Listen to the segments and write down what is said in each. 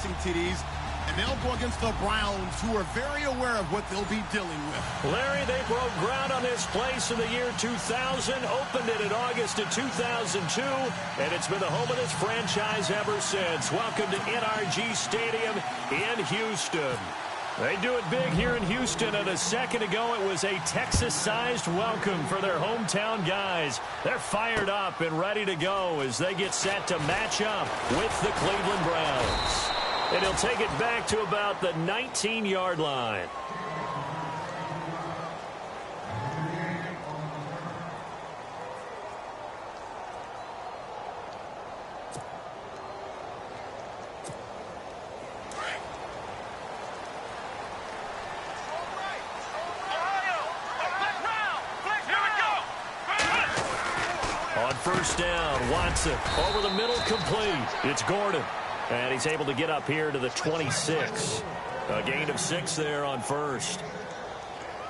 passing TDs. And they'll go against the Browns, who are very aware of what they'll be dealing with. Larry, they broke ground on this place in the year 2000, opened it in August of 2002, and it's been the home of this franchise ever since. Welcome to NRG Stadium in Houston. They do it big here in Houston, and a second ago it was a Texas-sized welcome for their hometown guys. They're fired up and ready to go as they get set to match up with the Cleveland Browns. And he'll take it back to about the 19-yard line. On first down, Watson over the middle, complete. It's Gordon. And he's able to get up here to the 26. A gain of 6 there on first.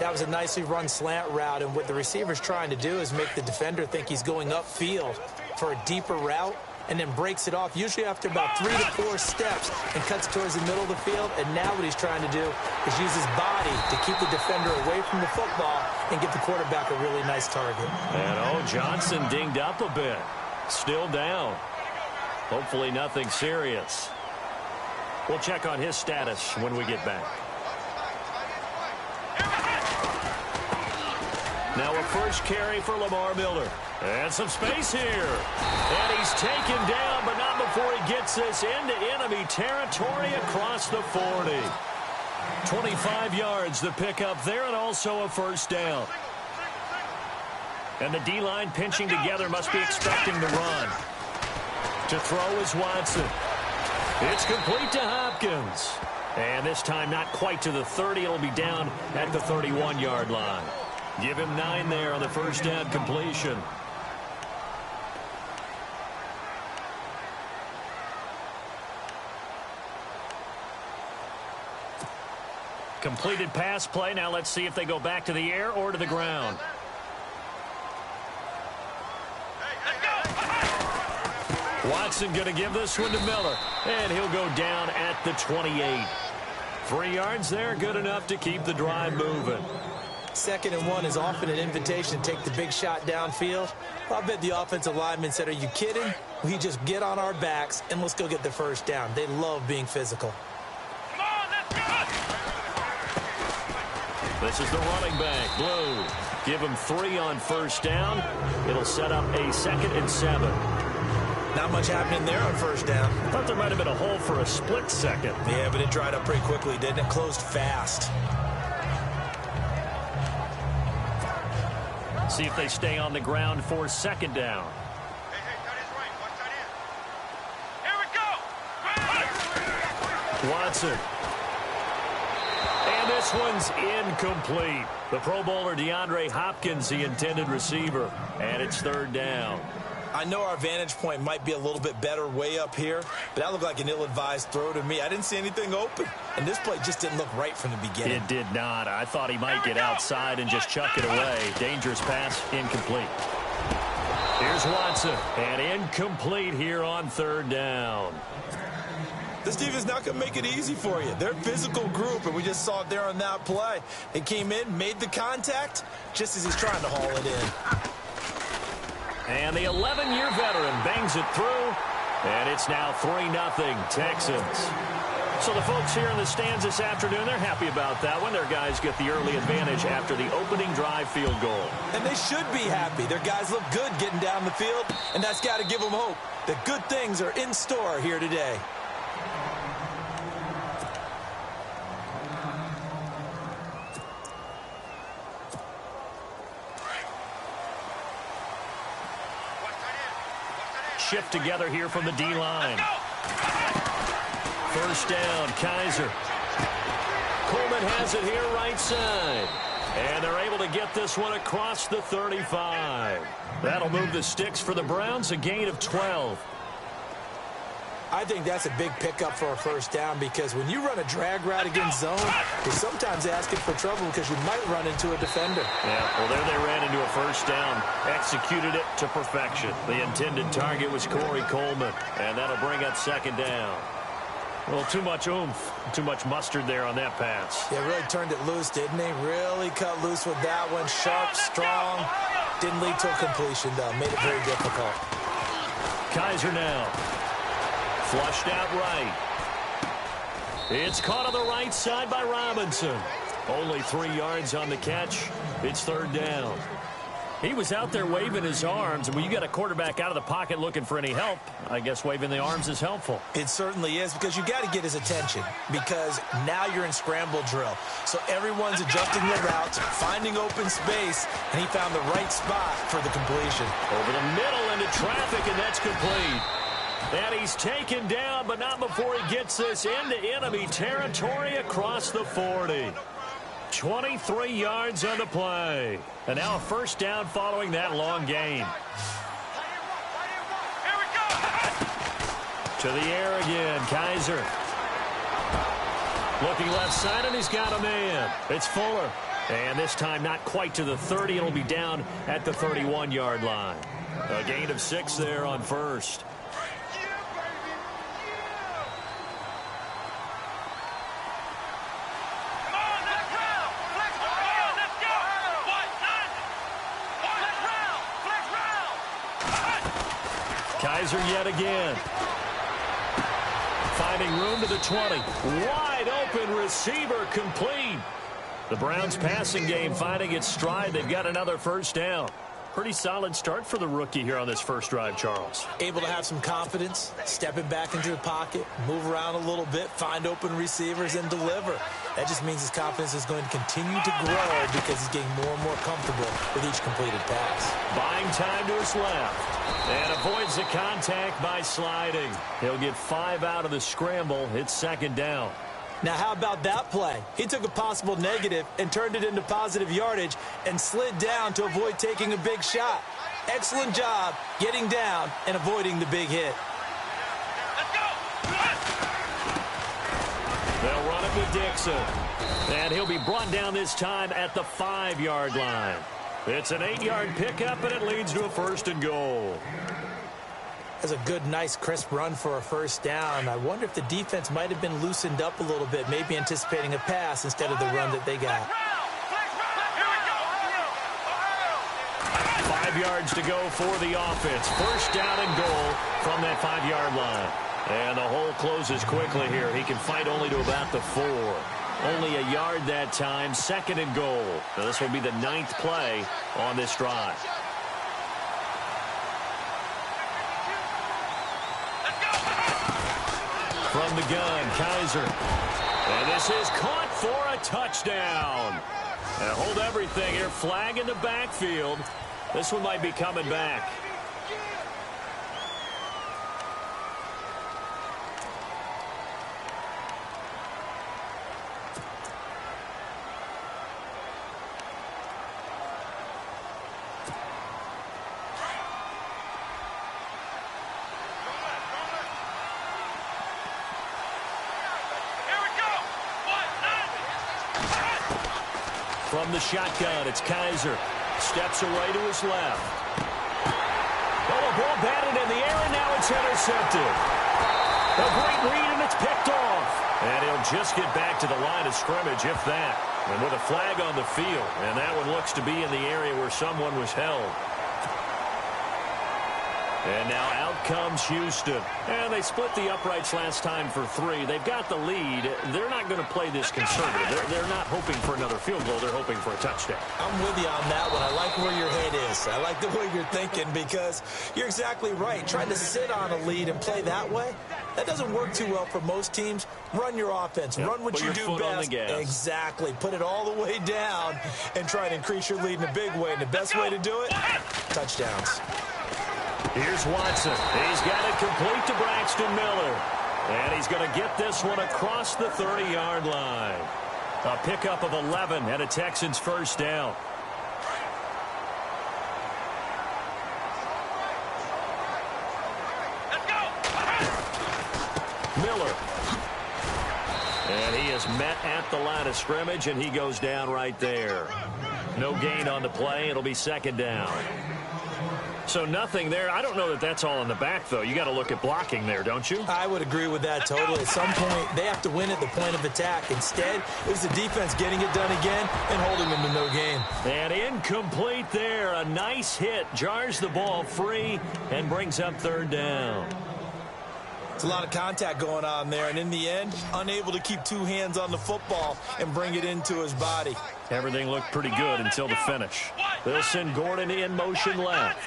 That was a nicely run slant route, and what the receiver's trying to do is make the defender think he's going upfield for a deeper route and then breaks it off, usually after about 3 to 4 steps, and cuts towards the middle of the field. And now what he's trying to do is use his body to keep the defender away from the football and get the quarterback a really nice target. And, Johnson dinged up a bit. Still down. Hopefully nothing serious. We'll check on his status when we get back. Now a first carry for Lamar Miller. And some space here. And he's taken down, but not before he gets this into enemy territory across the 40. 25 yards the pickup there, and also a first down. And the D-line pinching together, must be expecting the run. To throw is Watson. It's complete to Hopkins. And this time not quite to the 30. It'll be down at the 31-yard line. Give him 9 there on the first down completion. Completed pass play. Now let's see if they go back to the air or to the ground. Watson going to give this one to Miller, and he'll go down at the 28. 3 yards there, good enough to keep the drive moving. 2nd and 1 is often an invitation to take the big shot downfield. I bet the offensive lineman said, "Are you kidding? We just get on our backs and let's go get the first down." They love being physical. Come on, let's go! This is the running back, Blue. Give him 3 on first down. It'll set up a 2nd and 7. Not much happening there on first down. Thought there might have been a hole for a split second. Yeah, but it dried up pretty quickly, didn't it? Closed fast. See if they stay on the ground for 2nd down. Hey, tight end's right. Watch tight end. Here we go. Watson. And this one's incomplete. The Pro Bowler DeAndre Hopkins, the intended receiver. And it's 3rd down. I know our vantage point might be a little bit better way up here, but that looked like an ill-advised throw to me. I didn't see anything open, and this play just didn't look right from the beginning. It did not. I thought he might get outside and just chuck it away. Dangerous pass, incomplete. Here's Watson, and incomplete here on 3rd down. This defense not going to make it easy for you. They're a physical group, and we just saw it there on that play. They came in, made the contact, just as he's trying to haul it in. And the 11-year veteran bangs it through, and it's now 3-0 Texans. So the folks here in the stands this afternoon, they're happy about that one. Their guys get the early advantage after the opening drive field goal. And they should be happy. Their guys look good getting down the field, and that's got to give them hope that good things are in store here today. Shift together here from the D-line. First down, Kaiser. Coleman has it here right side. And they're able to get this one across the 35. That'll move the sticks for the Browns, a gain of 12. I think that's a big pickup for a first down, because when you run a drag route against zone, you're sometimes asking for trouble because you might run into a defender. Yeah, well, there they ran into a first down, executed it to perfection. The intended target was Corey Coleman, and that'll bring up 2nd down. A little too much oomph, too much mustard there on that pass. Yeah, really turned it loose, didn't he? Really cut loose with that one. Sharp, strong. Didn't lead to a completion, though. Made it very difficult. Kaiser now. Flushed out right. It's caught on the right side by Robinson. Only 3 yards on the catch. It's third down. He was out there waving his arms, and when you get a quarterback out of the pocket looking for any help, I guess waving the arms is helpful. It certainly is, because you got to get his attention, because now you're in scramble drill. So everyone's adjusting their routes, finding open space, and he found the right spot for the completion. Over the middle into traffic, and that's complete. And he's taken down, but not before he gets this into enemy territory across the 40. 23 yards on the play. And now a first down following that long gain. Here we go. To the air again, Kaiser. Looking left side, and he's got a man. It's Fuller. And this time not quite to the 30. It'll be down at the 31-yard line. A gain of 6 there on first. Kaiser yet again. Finding room to the 20. Wide open receiver complete. The Browns passing game finding its stride. They've got another first down. Pretty solid start for the rookie here on this first drive, Charles. Able to have some confidence, stepping back into the pocket, move around a little bit, find open receivers, and deliver. That just means his confidence is going to continue to grow because he's getting more and more comfortable with each completed pass. Buying time to his left. And avoids the contact by sliding. He'll get 5 out of the scramble. It's second down. Now, how about that play? He took a possible negative and turned it into positive yardage and slid down to avoid taking a big shot. Excellent job getting down and avoiding the big hit. Let's go. They'll run it with Dixon. And he'll be brought down this time at the 5-yard line. It's an 8-yard pickup, and it leads to a first and goal. That's a good, nice, crisp run for a first down. I wonder if the defense might have been loosened up a little bit, maybe anticipating a pass instead of the run that they got. 5 yards to go for the offense. First down and goal from that 5-yard line. And the hole closes quickly here. He can fight only to about the 4. Only a yard that time. Second and goal. Now this will be the 9th play on this drive. From the gun, Kaiser. And this is caught for a touchdown. And hold everything here. Flag in the backfield. This one might be coming back. From the shotgun, it's Kaiser. Steps away to his left. Oh, a ball batted in the air, and now it's intercepted. A great read, and it's picked off. And he'll just get back to the line of scrimmage, if that. And with a flag on the field, and that one looks to be in the area where someone was held. And now out comes Houston. And they split the uprights last time for 3. They've got the lead. They're not going to play this conservative. They're not hoping for another field goal. They're hoping for a touchdown. I'm with you on that one. I like where your head is. I like the way you're thinking because you're exactly right. Trying to sit on a lead and play that way, that doesn't work too well for most teams. Run your offense. Yep. Run what you do best. Exactly. Put it all the way down and try to increase your lead in a big way. And the best way to do it, touchdowns. Here's Watson. He's got it complete to Braxton Miller. And he's going to get this one across the 30-yard line. A pickup of 11 and a Texans first down. Let's go. Miller. And he is met at the line of scrimmage, and he goes down right there. No gain on the play. It'll be second down. So nothing there. I don't know that that's all in the back, though. You got to look at blocking there, don't you? I would agree with that totally. At some point, they have to win at the point of attack. Instead, it was the defense getting it done again and holding them to no gain. And incomplete there. A nice hit. Jars the ball free and brings up third down. It's a lot of contact going on there, and in the end, unable to keep two hands on the football and bring it into his body. Everything looked pretty good until the finish. They'll send Gordon in motion left.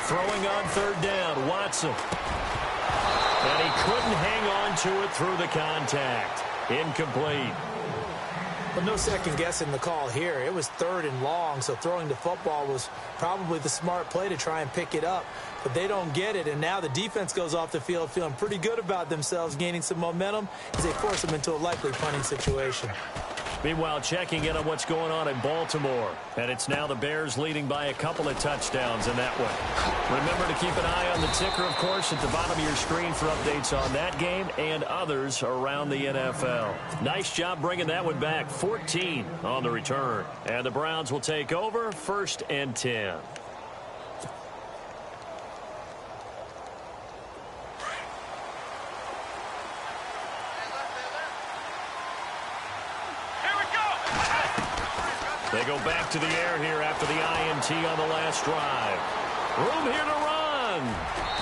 Throwing on third down, Watson. And he couldn't hang on to it through the contact. Incomplete. But no second guessing the call here. It was third and long, so throwing the football was probably the smart play to try and pick it up. But they don't get it, and now the defense goes off the field feeling pretty good about themselves, gaining some momentum as they force them into a likely punting situation. Meanwhile, checking in on what's going on in Baltimore. And it's now the Bears leading by a couple of touchdowns in that one. Remember to keep an eye on the ticker, of course, at the bottom of your screen for updates on that game and others around the NFL. Nice job bringing that one back. 14 on the return. And the Browns will take over 1st and 10. They go back to the air here after the INT on the last drive. Room here to run.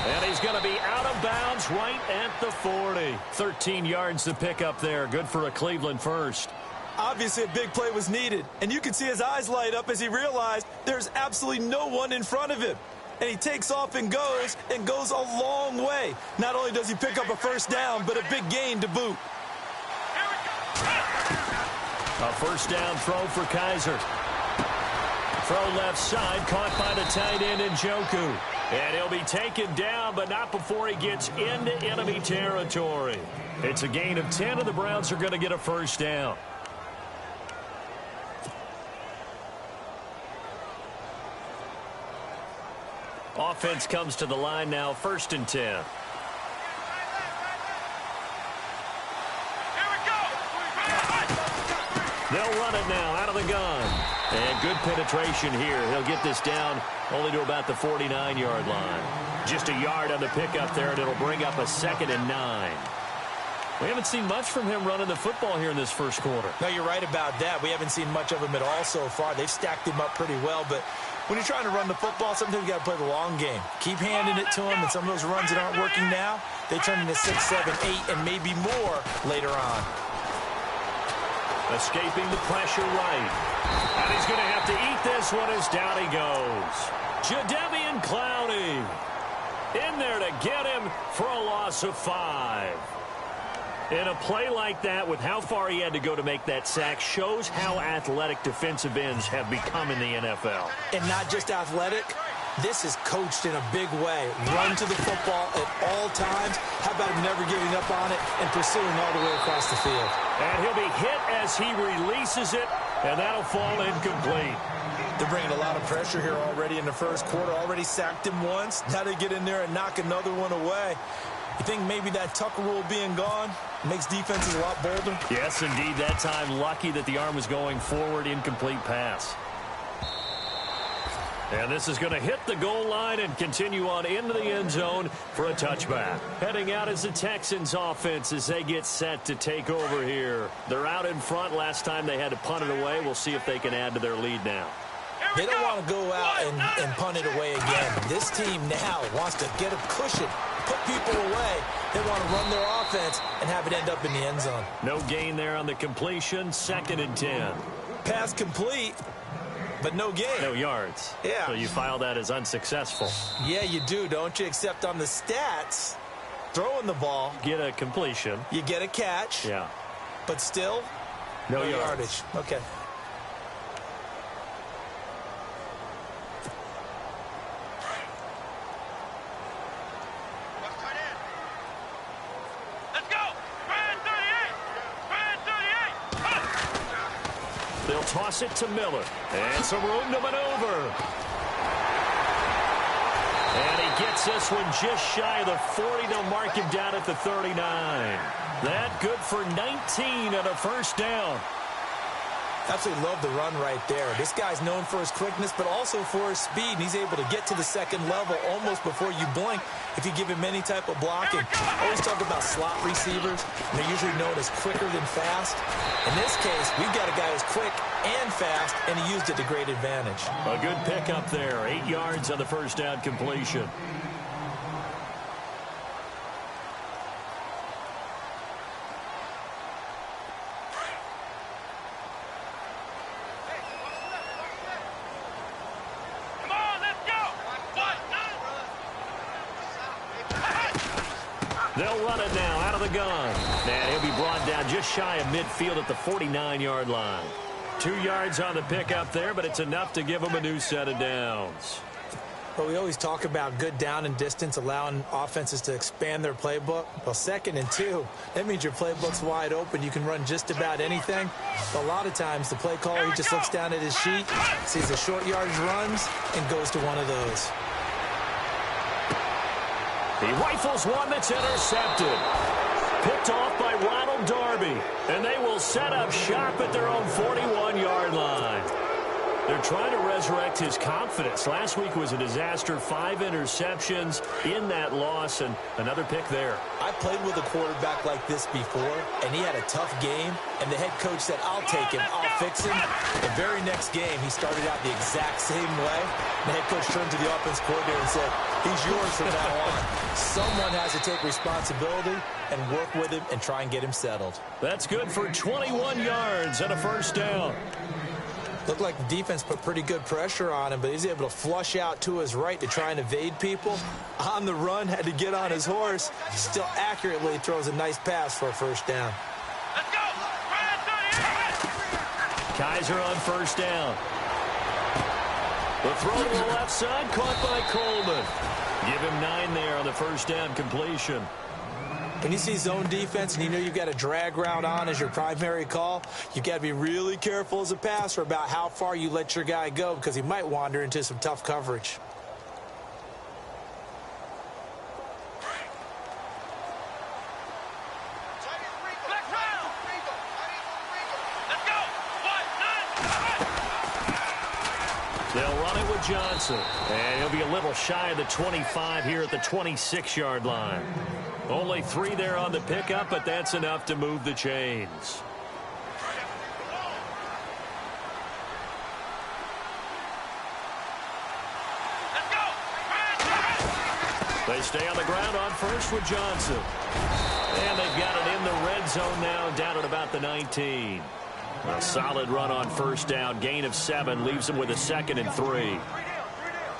And he's going to be out of bounds right at the 40. 13 yards to pick up there. Good for a Cleveland first. Obviously, a big play was needed, and you can see his eyes light up as he realized there's absolutely no one in front of him. And he takes off and goes a long way. Not only does he pick up a first down, but a big gain to boot. A first down throw for Kaiser. Throw left side, caught by the tight end Njoku. And he'll be taken down, but not before he gets into enemy territory. It's a gain of 10, and the Browns are going to get a first down. Offense comes to the line now, 1st and 10. They'll run it now out of the gun. And good penetration here. He'll get this down only to about the 49-yard line. Just a yard on the pickup there, and it'll bring up a 2nd and 9. We haven't seen much from him running the football here in this first quarter. No, you're right about that. We haven't seen much of him at all so far. They've stacked him up pretty well, but when you're trying to run the football, sometimes you got to play the long game. Keep handing it to him, and some of those runs that aren't working now, they turn into 6, 7, 8, and maybe more later on. Escaping the pressure right. And he's going to have to eat this one as down he goes. Jadeveon Clowney in there to get him for a loss of 5. In a play like that, with how far he had to go to make that sack, shows how athletic defensive ends have become in the NFL. And not just athletic. This is coached in a big way. Run to the football at all times. How about him never giving up on it and pursuing all the way across the field? And he'll be hit as he releases it, and that'll fall incomplete. They're bringing a lot of pressure here already in the first quarter. Already sacked him once. Now they get in there and knock another one away. You think maybe that Tucker rule being gone makes defenses a lot bolder? Yes, indeed. That time, lucky that the arm was going forward. Incomplete pass. And this is going to hit the goal line and continue on into the end zone for a touchback. Heading out is the Texans offense as they get set to take over here. They're out in front. Last time they had to punt it away. We'll see if they can add to their lead now. They don't want to go out and punt it away again. This team now wants to get a cushion, put people away. They want to run their offense and have it end up in the end zone. No gain there on the completion. 2nd and 10. Pass complete, but no gain. No yards. Yeah. So you file that as unsuccessful. Yeah, you do, don't you? Except on the stats, throwing the ball. Get a completion. You get a catch. Yeah. But still, no yardage. Okay. They'll toss it to Miller. And some room to maneuver. And he gets this one just shy of the 40. They'll mark him down at the 39. That good for 19 and a first down. Absolutely love the run right there. This guy's known for his quickness, but also for his speed, and he's able to get to the second level almost before you blink if you give him any type of blocking. Always talk about slot receivers, and they're usually known as quicker than fast. In this case, we've got a guy who's quick and fast, and he used it to great advantage. A good pickup there, 8 yards on the first down completion. They'll run it now out of the gun. And he'll be brought down just shy of midfield at the 49-yard line. 2 yards on the pickup there, but it's enough to give them a new set of downs. Well, we always talk about good down and distance, allowing offenses to expand their playbook. Well, 2nd and 2, that means your playbook's wide open. You can run just about anything. But a lot of times, the play caller, he just looks down at his sheet, sees the short yardage runs, and goes to one of those. He rifles one that's intercepted. Picked off by Ronald Darby. And they will set up shop at their own 41-yard line. They're trying to resurrect his confidence. Last week was a disaster. 5 interceptions in that loss, and another pick there. I played with a quarterback like this before, and he had a tough game, and the head coach said, I'll take him, I'll fix him. The very next game, he started out the exact same way. The head coach turned to the offense coordinator and said, he's yours from now on. Someone has to take responsibility and work with him and try and get him settled. That's good for 21 yards and a first down. Looked like the defense put pretty good pressure on him, but he's able to flush out to his right to try and evade people. On the run, had to get on his horse. Still accurately throws a nice pass for a first down. Let's go! Kaiser on first down. The throw to the left side, caught by Coleman. Give him 9 there on the first down completion. When you see zone defense and you know you've got a drag route on as your primary call, you've got to be really careful as a passer about how far you let your guy go because he might wander into some tough coverage. They'll run it with Johnson. And he'll be a little shy of the 25 here at the 26-yard line. Only 3 there on the pickup, but that's enough to move the chains. They stay on the ground on first with Johnson. And they've got it in the red zone now, down at about the 19. A solid run on first down. Gain of 7 leaves them with a 2nd and 3.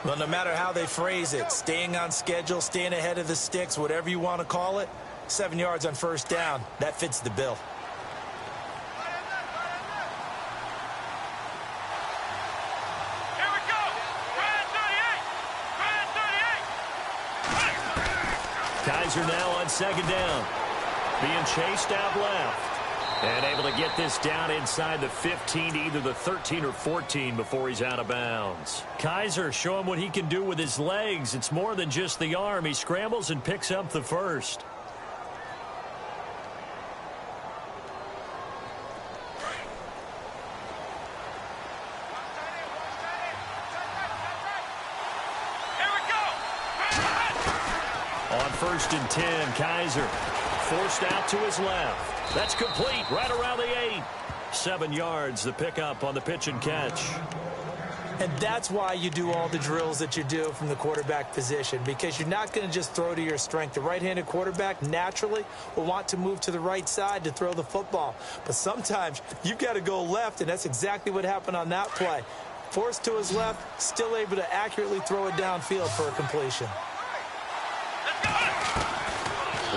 Well, no matter how they phrase it, staying on schedule, staying ahead of the sticks, whatever you want to call it, 7 yards on first down, that fits the bill. Here we go! Brad 38! Kaiser now on 2nd down. Being chased out left. And able to get this down inside the 15 to either the 13 or 14 before he's out of bounds. Kaiser showing what he can do with his legs. It's more than just the arm. He scrambles and picks up the first. Here we go! On 1st and 10, Kaiser forced out to his left. That's complete right around the 8. 7 yards, the pickup on the pitch and catch. And that's why you do all the drills that you do from the quarterback position, because you're not going to just throw to your strength. The right-handed quarterback naturally will want to move to the right side to throw the football. But sometimes you've got to go left, and that's exactly what happened on that play. Forced to his left, still able to accurately throw it downfield for a completion.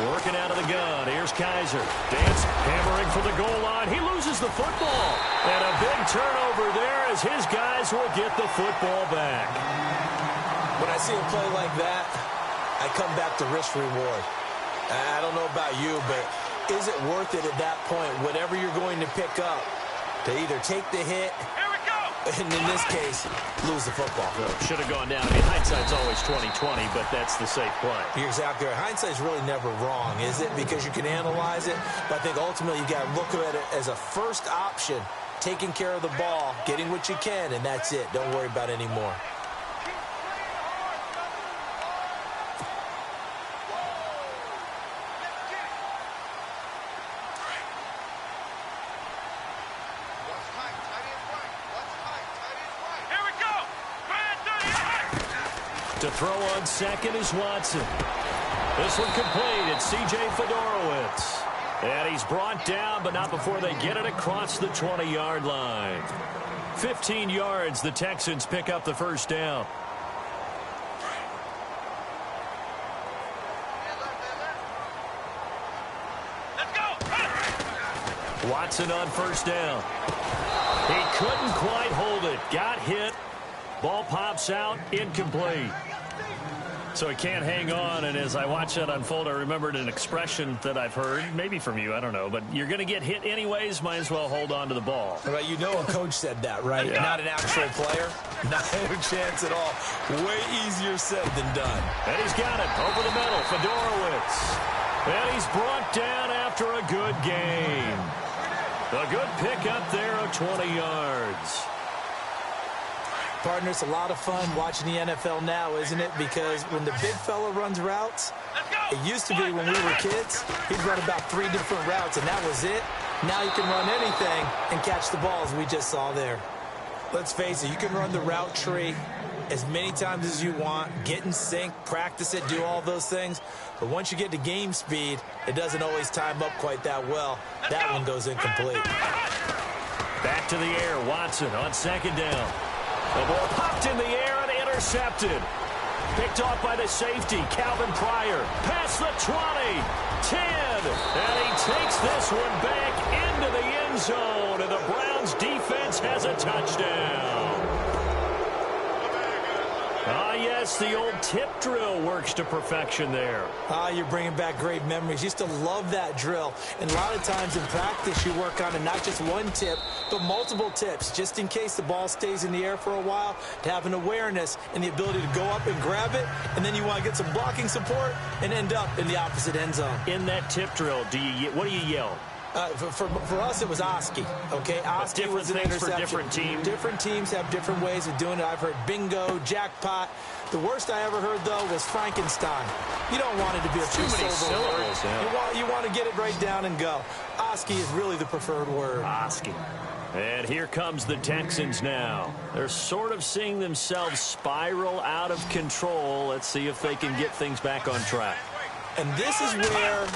Working out of the gun. Here's Kaiser. Dance, hammering for the goal line. He loses the football. And a big turnover there as his guys will get the football back. When I see a play like that, I come back to risk reward. I don't know about you, but is it worth it at that point, whatever you're going to pick up, to either take the hit, and in this case, lose the football? Should have gone down. I mean, hindsight's always 20/20, but that's the safe play. You're exactly right. Hindsight's really never wrong, is it? Because you can analyze it, but I think ultimately you got to look at it as a first option taking care of the ball, getting what you can, and that's it. Don't worry about it anymore. To throw on second is Watson. This one complete. It's C.J. Fedorowicz. And he's brought down, but not before they get it across the 20-yard line. 15 yards, the Texans pick up the first down. Let's go. Watson on first down. He couldn't quite hold it. Got hit. Ball pops out. Incomplete. So he can't hang on, and as I watch that unfold, I remembered an expression that I've heard, maybe from you, I don't know, but you're going to get hit anyways, might as well hold on to the ball. Right, you know a coach said that, right? Yeah. Not an actual player. Not a chance at all. Way easier said than done. And he's got it over the middle, Fedorowicz. And he's brought down after a good game. A good pickup there of 20 yards. Partner, it's a lot of fun watching the NFL now, isn't it? Because when the big fella runs routes, it used to be when we were kids, he'd run about 3 different routes, and that was it. Now you can run anything and catch the ball, as we just saw there. Let's face it, you can run the route tree as many times as you want, get in sync, practice it, do all those things. But once you get to game speed, it doesn't always time up quite that well. That one goes incomplete. Back to the air, Watson on second down. The ball popped in the air and intercepted. Picked off by the safety, Calvin Pryor. Past the 20, 10. And he takes this one back into the end zone. And the Browns defense has a touchdown. Ah, yes, the old tip drill works to perfection there. Ah, you're bringing back great memories. Used to love that drill. And a lot of times in practice, you work on it, not just one tip, but multiple tips, just in case the ball stays in the air for a while, to have an awareness and the ability to go up and grab it, and then you want to get some blocking support and end up in the opposite end zone. In that tip drill, what do you yell? For us, it was Oski. Okay, Oski was an interception. For different teams. Different teams have different ways of doing it. I've heard bingo, jackpot. The worst I ever heard, though, was Frankenstein. You don't want it to be a too many syllables. Yeah. You want to get it right down and go. Oski is really the preferred word. Oski. And here comes the Texans now. They're sort of seeing themselves spiral out of control. Let's see if they can get things back on track. And this is where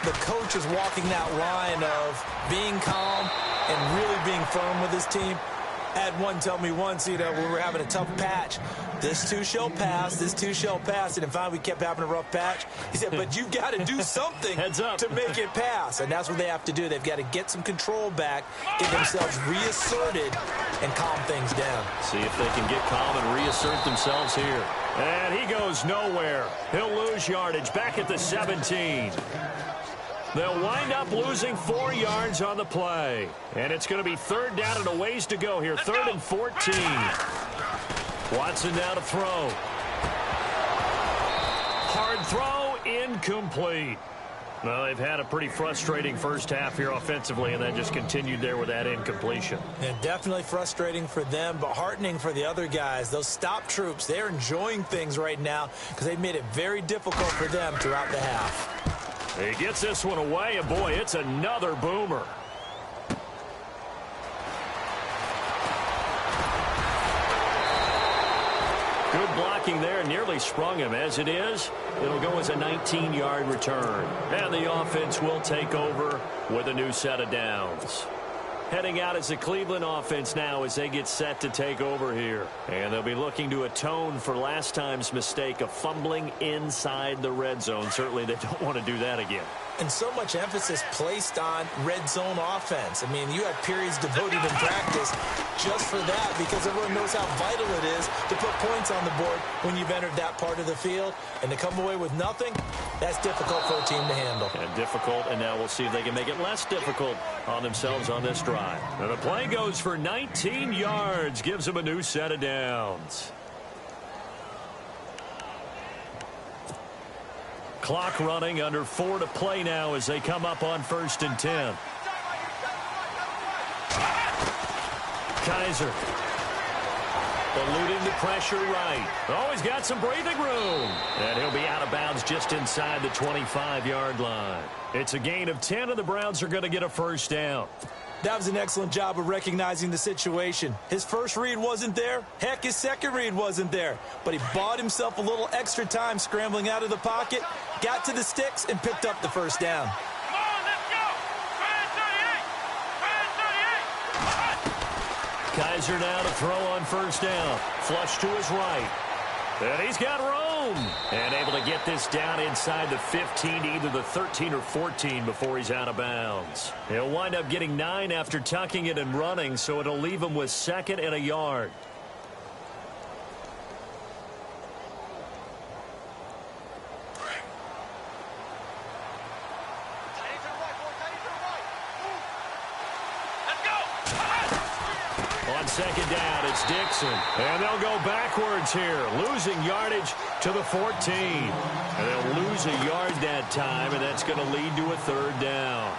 the coach is walking that line of being calm and really being firm with his team. I had one tell me once, when we were having a tough patch, this too shall pass, this too shall pass. And finally we kept having a rough patch. He said, but you've got to do something Heads up. to make it pass. And that's what they have to do. They've got to get some control back, get themselves reasserted, and calm things down. See if they can get calm and reassert themselves here. And he goes nowhere. He'll lose yardage back at the 17. They'll wind up losing 4 yards on the play. And it's going to be third down and a ways to go here. Third and 14. Watson now to throw. Hard throw, incomplete. Well, they've had a pretty frustrating first half here offensively, and then just continued there with that incompletion. And definitely frustrating for them, but heartening for the other guys. Those stop troops, they're enjoying things right now because they've made it very difficult for them throughout the half. He gets this one away, and boy, it's another boomer. Good blocking there, nearly sprung him. As it is, it'll go as a 19-yard return. And the offense will take over with a new set of downs. Heading out as the Cleveland offense now as they get set to take over here. And they'll be looking to atone for last time's mistake of fumbling inside the red zone. Certainly they don't want to do that again. And so much emphasis placed on red zone offense. I mean, you had periods devoted in practice just for that because everyone knows how vital it is to put points on the board when you've entered that part of the field. And to come away with nothing, that's difficult for a team to handle. And difficult, and now we'll see if they can make it less difficult on themselves on this drive. And the play goes for 19 yards, gives them a new set of downs. Clock running, under 4 to play now as they come up on 1st and 10. Kaiser. Eluding the pressure right. Oh, he's got some breathing room. And he'll be out of bounds just inside the 25-yard line. It's a gain of 10, and the Browns are going to get a first down. That was an excellent job of recognizing the situation. His first read wasn't there. Heck, his second read wasn't there. But he bought himself a little extra time scrambling out of the pocket, got to the sticks, and picked up the first down. Come on, let's go. Brand 38. Kaiser now to throw on first down. Flush to his right. And he's got room. And able to get this down inside the 15 to either the 13 or 14 before he's out of bounds. He'll wind up getting 9 after tucking it and running, so it'll leave him with 2nd and a yard. On second down, it's Dixon. And they'll go backwards here, losing yardage to the 14. And they'll lose a yard that time, and that's going to lead to a third down.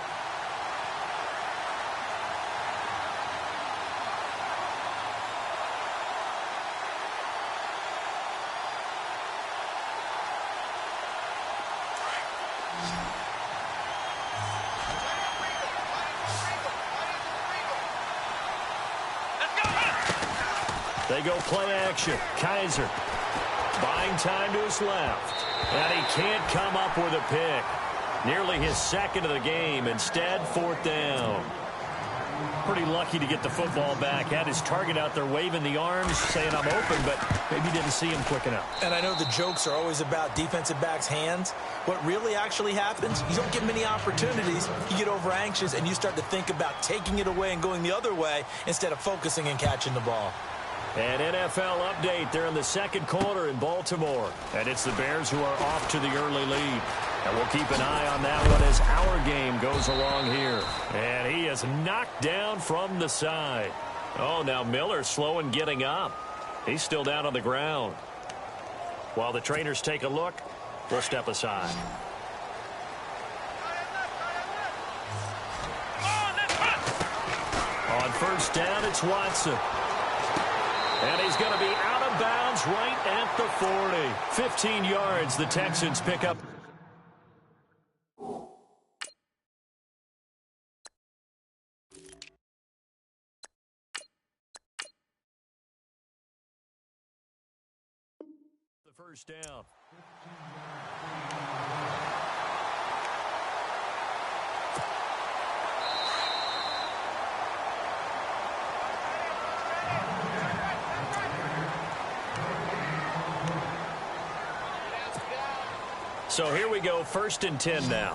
They go play action. Kaiser buying time to his left. And he can't come up with a pick. Nearly his 2nd of the game. Instead, 4th down. Pretty lucky to get the football back. Had his target out there waving the arms, saying I'm open, but maybe didn't see him quick enough. And I know the jokes are always about defensive backs' hands. What really actually happens, you don't get many opportunities. You get over anxious, and you start to think about taking it away and going the other way instead of focusing and catching the ball. An NFL update. They're in the 2nd quarter in Baltimore. And it's the Bears who are off to the early lead. And we'll keep an eye on that one as our game goes along here. And he is knocked down from the side. Oh, now Miller slow in getting up. He's still down on the ground. While the trainers take a look, we'll step aside. On first down, it's Watson. And he's going to be out of bounds right at the 40. 15 yards, the Texans pick up. The first down. So here we go, 1st and 10 now.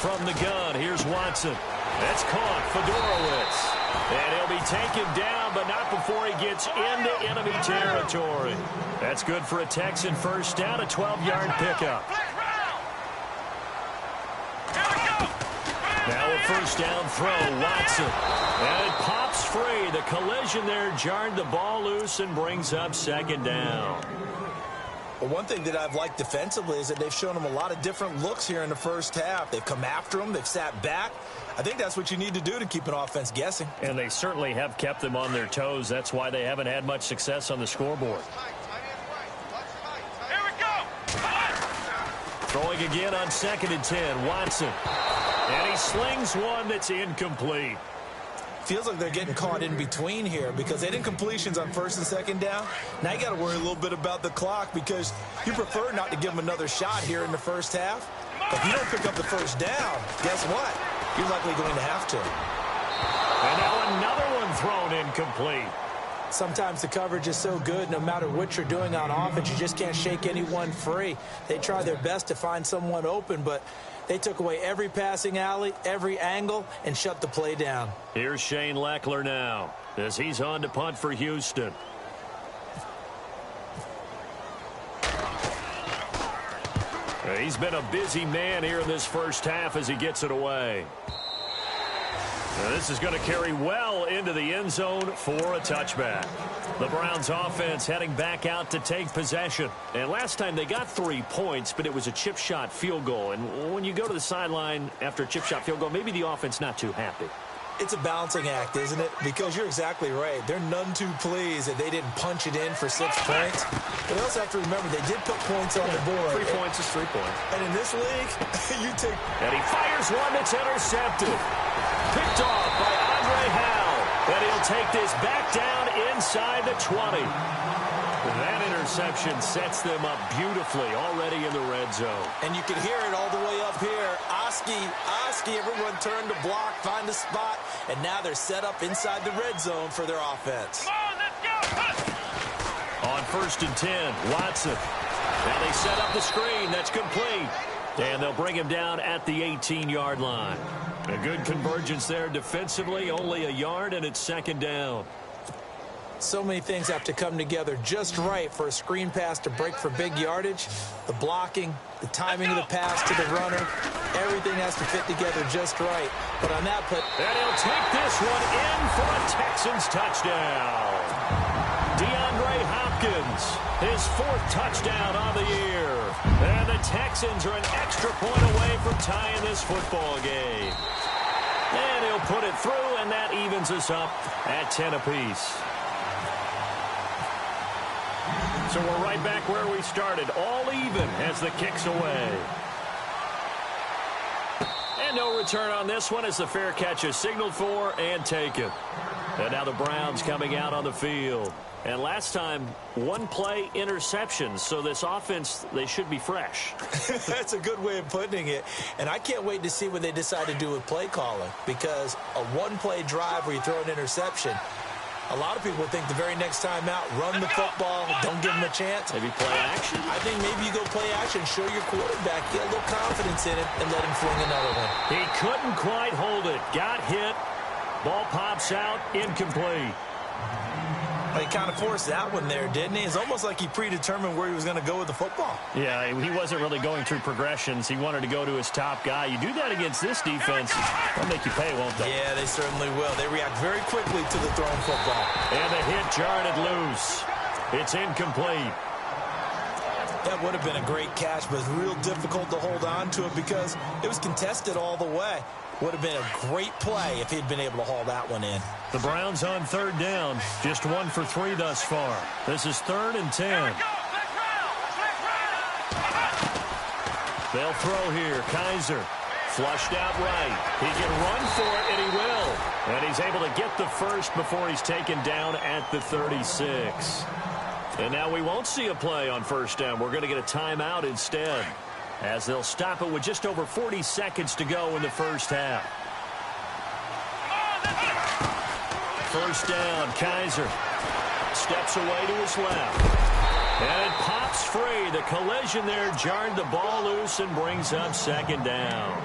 From the gun, here's Watson. That's caught, Fedorowicz. And he'll be taken down, but not before he gets into enemy territory. That's good for a Texan first down, a 12-yard pickup. Now a first down throw, Watson. And it pops free. The collision there jarred the ball loose and brings up 2nd down. Well, one thing that I've liked defensively is that they've shown him a lot of different looks here in the first half. They've come after him. They've sat back. I think that's what you need to do to keep an offense guessing. And they certainly have kept them on their toes. That's why they haven't had much success on the scoreboard. Here we go. Throwing again on 2nd and 10, Watson. And he slings one that's incomplete. Feels like they're getting caught in between here because they didn't completions on 1st and 2nd down. Now you got to worry a little bit about the clock because you prefer not to give them another shot here in the first half. But if you don't pick up the first down, guess what? You're likely going to have to. And now another one thrown incomplete. Sometimes the coverage is so good, no matter what you're doing on offense, you just can't shake anyone free. They try their best to find someone open, but they took away every passing alley, every angle, and shut the play down. Here's Shane Leckler now as he's on to punt for Houston. He's been a busy man here in this first half as he gets it away. Now this is going to carry well into the end zone for a touchback. The Browns offense heading back out to take possession. And last time they got 3 points, but it was a chip shot field goal. And when you go to the sideline after a chip shot field goal, maybe the offense not too happy. It's a balancing act, isn't it? Because you're exactly right. They're none too pleased that they didn't punch it in for 6 points. But they also have to remember they did put points on the board. 3 points is 3 points. And in this league, you take... And he fires one that's intercepted. Picked off by Andre Howell. And he'll take this back down inside the 20. That interception sets them up beautifully already in the red zone. And you can hear it all the way up here. Oski, everyone turned to block, find a spot, and now they're set up inside the red zone for their offense. Come on, let's go. On 1st and 10, Watson. Now they set up the screen. That's complete. And they'll bring him down at the 18-yard line. A good convergence there defensively, only a yard, and it's 2nd down. So many things have to come together just right for a screen pass to break for big yardage. The blocking, the timing of the pass to the runner, everything has to fit together just right. But on that play... And he'll take this one in for a Texans touchdown. DeAndre Hopkins, his 4th touchdown on the year. And the Texans are an extra point away from tying this football game. And he'll put it through, and that evens us up at 10 apiece. So we're right back where we started, all even as the kick's away. And no return on this one as the fair catch is signaled for and taken. And now the Browns coming out on the field. And last time, 1 play interception. So this offense, they should be fresh. That's a good way of putting it. And I can't wait to see what they decide to do with play calling. Because a 1-play drive where you throw an interception, a lot of people think the very next time out, run the football, don't give them a chance. Maybe play action? I think maybe you go play action, show your quarterback, get a little confidence in it, and let him fling another one. He couldn't quite hold it. Got hit. Ball pops out, incomplete. He kind of forced that one there, didn't he? It's almost like he predetermined where he was going to go with the football. Yeah, he wasn't really going through progressions. He wanted to go to his top guy. You do that against this defense, they'll make you pay, won't they? Yeah, they certainly will. They react very quickly to the thrown football. And the hit jarred it loose. It's incomplete. That would have been a great catch, but it's real difficult to hold on to it because it was contested all the way. Would have been a great play if he'd been able to haul that one in. The Browns on 3rd down. Just 1 for 3 thus far. This is 3rd and 10. They'll throw here. Kaiser flushed out right. He can run for it, and he will. And he's able to get the first before he's taken down at the 36. And now we won't see a play on 1st down. We're going to get a timeout instead, as they'll stop it with just over 40 seconds to go in the 1st half. 1st down, Kaiser steps away to his left. And it pops free. The collision there jarred the ball loose and brings up 2nd down.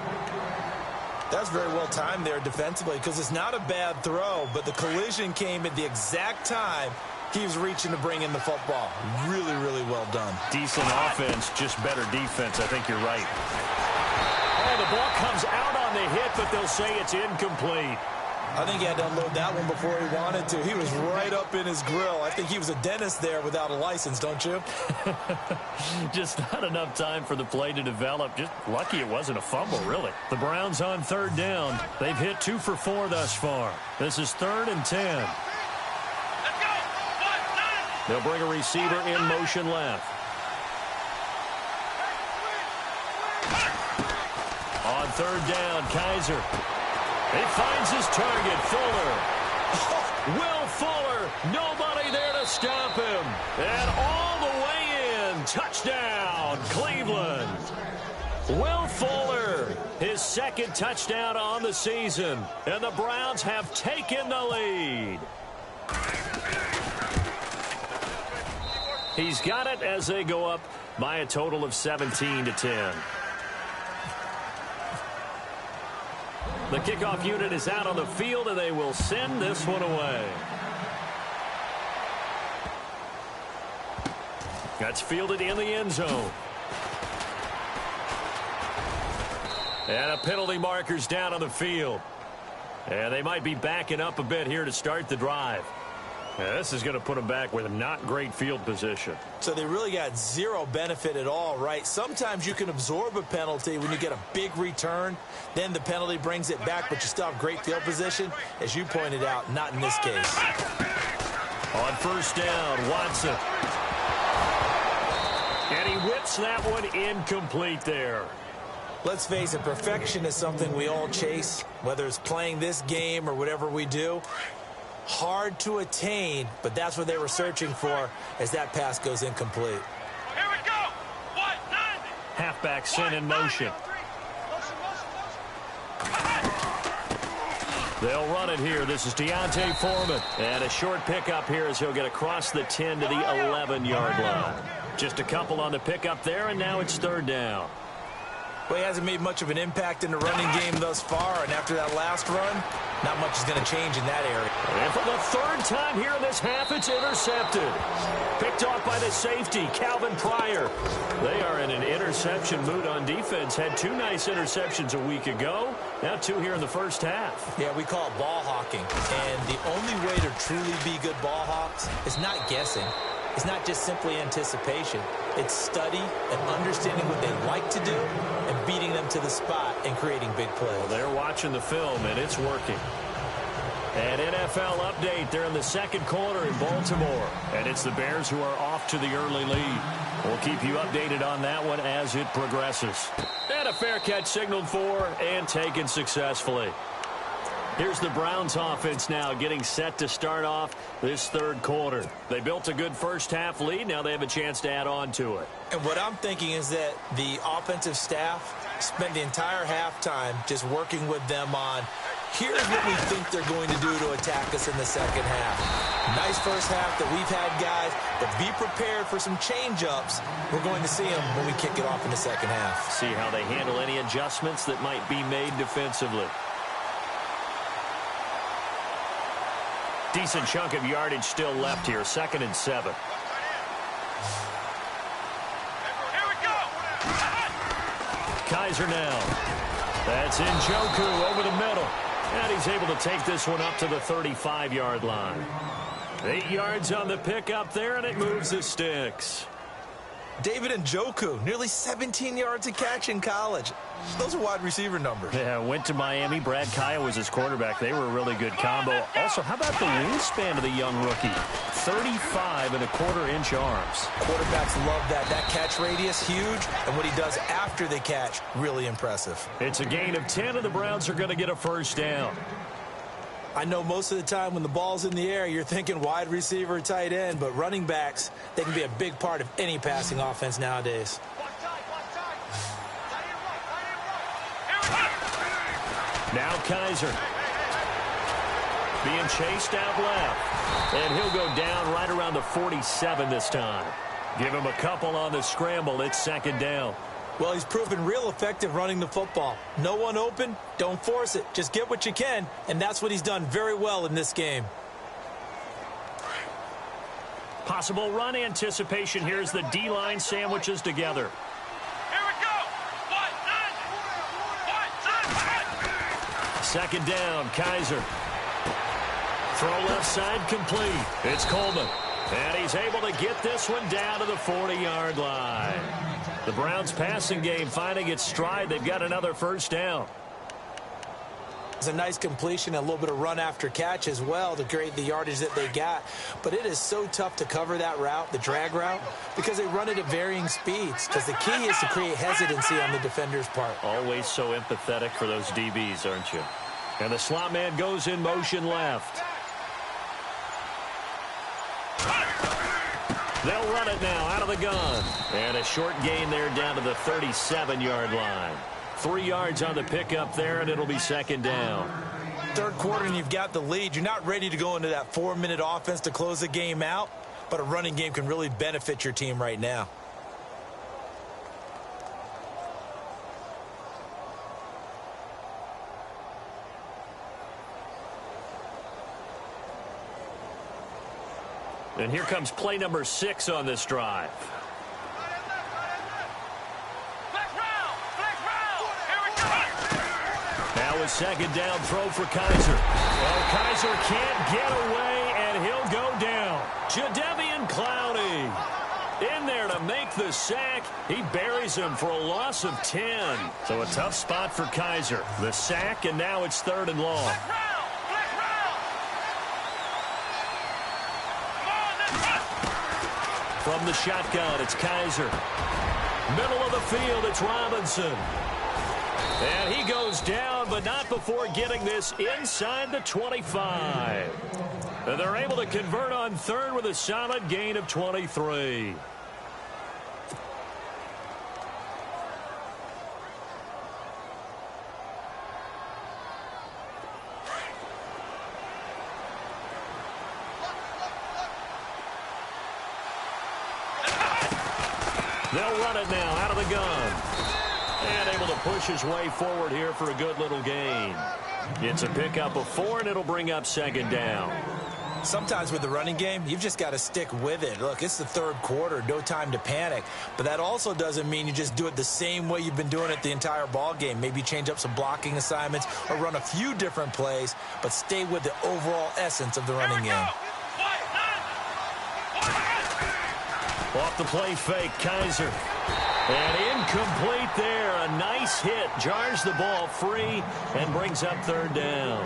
That's very well timed there defensively because it's not a bad throw, but the collision came at the exact time he was reaching to bring in the football. Really, really well done. Decent offense, just better defense. I think you're right. Oh, the ball comes out on the hit, but they'll say it's incomplete. I think he had to unload that one before he wanted to. He was right up in his grill. I think he was a dentist there without a license, don't you? Just not enough time for the play to develop. Just lucky it wasn't a fumble, really. The Browns on 3rd down. They've hit 2 for 4 thus far. This is 3rd and 10. They'll bring a receiver in motion left. On 3rd down, Kaiser. He finds his target, Fuller. Will Fuller, nobody there to stop him. And all the way in, touchdown, Cleveland. Will Fuller, his 2nd touchdown on the season. And the Browns have taken the lead. He's got it as they go up by a total of 17-10. The kickoff unit is out on the field, and they will send this one away. That's fielded in the end zone. And a penalty marker's down on the field. And they might be backing up a bit here to start the drive. This is going to put them back with not great field position. So they really got zero benefit at all, right? Sometimes you can absorb a penalty when you get a big return. Then the penalty brings it back, but you still have great field position. As you pointed out, not in this case. On first down, Watson. And he whips that one incomplete there. Let's face it, perfection is something we all chase, whether it's playing this game or whatever we do. Hard to attain, but that's what they were searching for as that pass goes incomplete. Here we go. 190. Halfback sent in motion. They'll run it here. This is Deontay Foreman. And a short pickup here as he'll get across the 10 to the 11-yard line. Just a couple on the pickup there, and now it's third down. Well, he hasn't made much of an impact in the running game thus far, and after that last run, not much is going to change in that area. And for the third time here in this half, it's intercepted. Picked off by the safety, Calvin Pryor. They are in an interception mood on defense. Had two nice interceptions a week ago. Now two here in the first half. Yeah, we call it ball hawking. And the only way to truly be good ball hawks is not guessing. It's not just simply anticipation. It's study and understanding what they like to do and beating them to the spot and creating big plays. Well, they're watching the film, and it's working. An NFL update. They're in the second quarter in Baltimore. And it's the Bears who are off to the early lead. We'll keep you updated on that one as it progresses. And a fair catch signaled for and taken successfully. Here's the Browns offense now getting set to start off this third quarter. They built a good first half lead. Now they have a chance to add on to it. And what I'm thinking is that the offensive staff spent the entire halftime just working with them on, here's what we think they're going to do to attack us in the second half. Nice first half that we've had, guys, but be prepared for some change-ups. We're going to see them when we kick it off in the second half. See how they handle any adjustments that might be made defensively. Decent chunk of yardage still left here. 2nd and 7. Here we go. Kaiser now. That's Njoku over the middle. And he's able to take this one up to the 35-yard line. 8 yards on the pickup there, and it moves the sticks. David Njoku, nearly 17 yards a catch in college. Those are wide receiver numbers. Yeah, went to Miami. Brad Kaya was his quarterback. They were a really good combo. Also, how about the wingspan of the young rookie? 35.25-inch arms. Quarterbacks love that. That catch radius, huge. And what he does after the catch, really impressive. It's a gain of 10, and the Browns are going to get a first down. I know most of the time when the ball's in the air, you're thinking wide receiver, tight end, but running backs, they can be a big part of any passing offense nowadays. Now Kaiser being chased out left, and he'll go down right around the 47 this time. Give him a couple on the scramble. It's second down. Well, he's proven real effective running the football. No one open, don't force it. Just get what you can, and that's what he's done very well in this game. Possible run anticipation here as the D-line sandwiches together. Here we go. 190. Second down, Kaiser. Throw left side complete. It's Coleman. And he's able to get this one down to the 40-yard line. The Browns passing game finding its stride. They've got another first down. It's a nice completion, a little bit of run after catch as well to create the yardage that they got. But it is so tough to cover that route, the drag route, because they run it at varying speeds. Because the key is to create hesitancy on the defender's part. Always so empathetic for those DBs, aren't you? And the slot man goes in motion left. They'll run it now out of the gun. And a short gain there down to the 37-yard line. 3 yards on the pickup there, and it'll be second down. Third quarter, and you've got the lead. You're not ready to go into that 4-minute offense to close the game out, but a running game can really benefit your team right now. And here comes play number 6 on this drive. Flex round. Here we go. Now Now a second down throw for Kaiser. Well, Kaiser can't get away, and he'll go down. Jadeveon Clowney in there to make the sack. He buries him for a loss of 10. So a tough spot for Kaiser. The sack, and now it's 3rd and long. From the shotgun, it's Kaiser. Middle of the field, it's Robinson. And he goes down, but not before getting this inside the 25. And they're able to convert on 3rd with a solid gain of 23. They'll run it now out of the gun. And able to push his way forward here for a good little gain. It's a pickup of 4, and it'll bring up 2nd down. Sometimes with the running game, you've just got to stick with it. Look, it's the 3rd quarter, no time to panic. But that also doesn't mean you just do it the same way you've been doing it the entire ball game. Maybe change up some blocking assignments or run a few different plays, but stay with the overall essence of the running game. Off the play fake, Kaiser. And incomplete there. A nice hit. Jars the ball free and brings up 3rd down.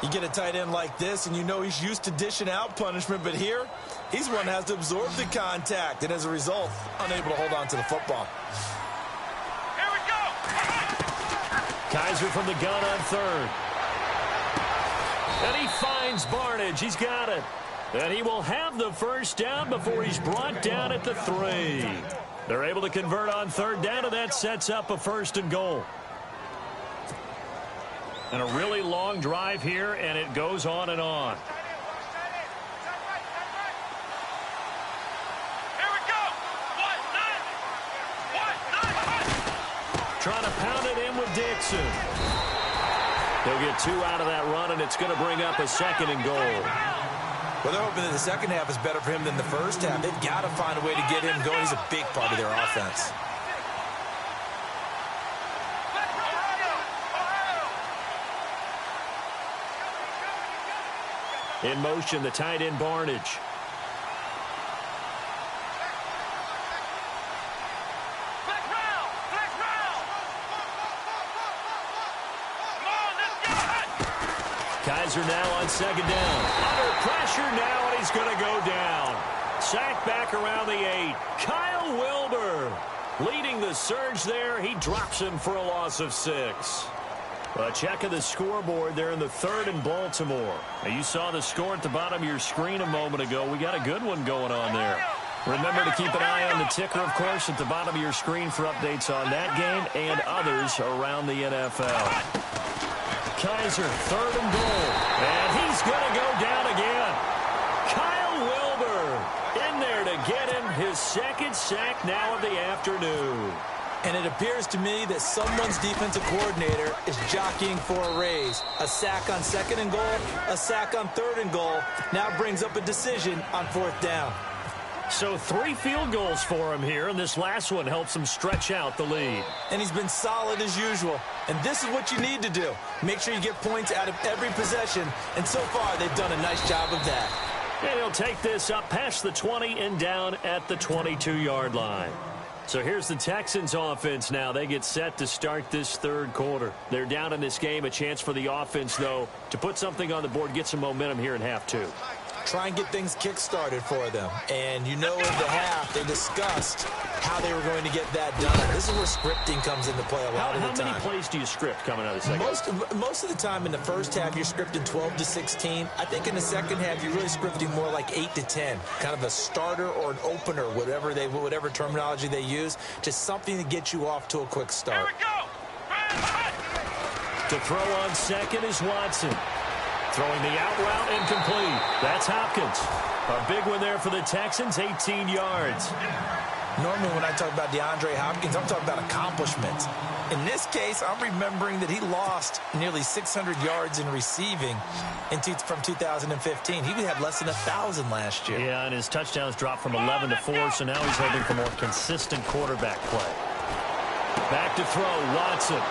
You get a tight end like this, and you know he's used to dishing out punishment, but here, he's one that has to absorb the contact, and as a result, unable to hold on to the football. Here we go. Kaiser from the gun on 3rd. And he finds Barnage. He's got it. And he will have the 1st down before he's brought down at the 3. They're able to convert on 3rd down, and that sets up a 1st and goal. And a really long drive here, and it goes on and on. Here we go. Trying to pound it in with Dixon. He'll get 2 out of that run, and it's going to bring up a 2nd and goal. Well, they're hoping that the second half is better for him than the first half. They've got to find a way to get him going. He's a big part of their offense. In motion, the tight end Barnage. Kaiser now on 2nd down. Under pressure now, and he's going to go down. Sacked back around the 8. Kyle Wilbur leading the surge there. He drops him for a loss of 6. A check of the scoreboard there in the 3rd in Baltimore. Now, you saw the score at the bottom of your screen a moment ago. We got a good one going on there. Remember to keep an eye on the ticker, of course, at the bottom of your screen for updates on that game and others around the NFL. Kaiser, 3rd and goal. And he's going to go down again. Kyle Wilbur in there to get him his 2nd sack now of the afternoon. And it appears to me that someone's defensive coordinator is jockeying for a raise. A sack on 2nd and goal, a sack on 3rd and goal. Now brings up a decision on 4th down. So 3 field goals for him here, and this last one helps him stretch out the lead. And he's been solid as usual. And this is what you need to do. Make sure you get points out of every possession. And so far, they've done a nice job of that. And he'll take this up past the 20 and down at the 22-yard line. So here's the Texans offense now. They get set to start this 3rd quarter. They're down in this game. A chance for the offense, though, to put something on the board, get some momentum here in half 2. Try and get things kick-started for them. And you know in the half, they discussed how they were going to get that done. This is where scripting comes into play a lot of the time. How many plays do you script coming out of the second? Most of the time in the first half, you're scripting 12 to 16. I think in the second half, you're really scripting more like 8 to 10. Kind of a starter or an opener, whatever terminology they use. Just something to get you off to a quick start. Here we go. To throw on 2nd is Watson. Throwing the out route incomplete. That's Hopkins. A big one there for the Texans, 18 yards. Normally when I talk about DeAndre Hopkins, I'm talking about accomplishments. In this case, I'm remembering that he lost nearly 600 yards in receiving from 2015. He had less than 1,000 last year. Yeah, and his touchdowns dropped from 11 to 4, so now he's hoping for more consistent quarterback play. Back to throw, Watson.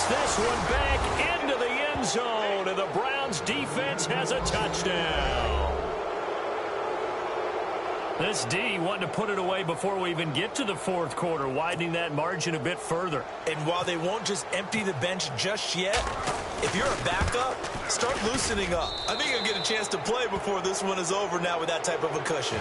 Gets this one back into the end zone, and the Browns defense has a touchdown. This D wanting to put it away before we even get to the fourth quarter, widening that margin a bit further. And while they won't just empty the bench just yet, if you're a backup, start loosening up. I think you'll get a chance to play before this one is over now with that type of a cushion.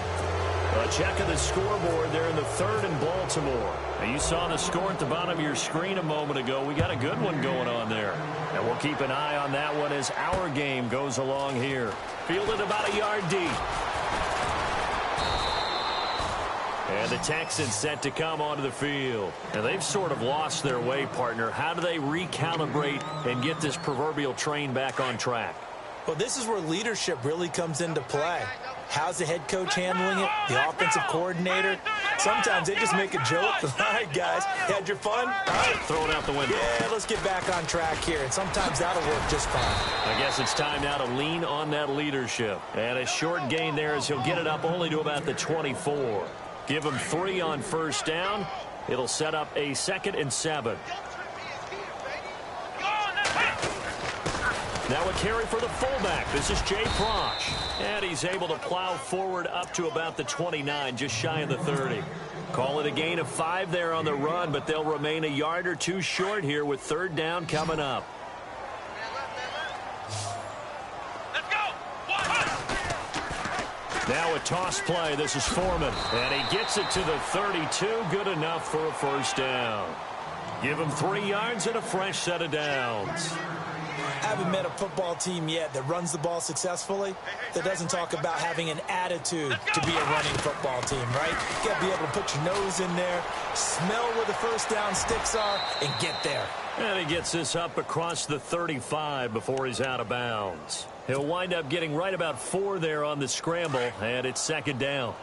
A check of the scoreboard there in the third in Baltimore. Now you saw the score at the bottom of your screen a moment ago. We got a good one going on there. And we'll keep an eye on that one as our game goes along here. Fielded about a yard deep. And the Texans set to come onto the field. And they've sort of lost their way, partner. How do they recalibrate and get this proverbial train back on track? Well, this is where leadership really comes into play. How's the head coach handling it? The offensive coordinator? Sometimes they just make a joke. All right, guys, had your fun? All right, throw it out the window. Yeah, let's get back on track here. And sometimes that'll work just fine. I guess it's time now to lean on that leadership. And a short gain there as he'll get it up only to about the 24. Give him 3 on first down. It'll set up a 2nd and 7. Now a carry for the fullback. This is Jay Prosch. And he's able to plow forward up to about the 29, just shy of the 30. Call it a gain of 5 there on the run, but they'll remain a yard or 2 short here with 3rd down coming up. Now a toss play. This is Foreman. And he gets it to the 32. Good enough for a first down. Give him 3 yards and a fresh set of downs. Haven't met a football team yet that runs the ball successfully, that doesn't talk about having an attitude to be a running football team, right? You got to be able to put your nose in there, smell where the first down sticks are, and get there. And he gets this up across the 35 before he's out of bounds. He'll wind up getting right about 4 there on the scramble, and it's 2nd down.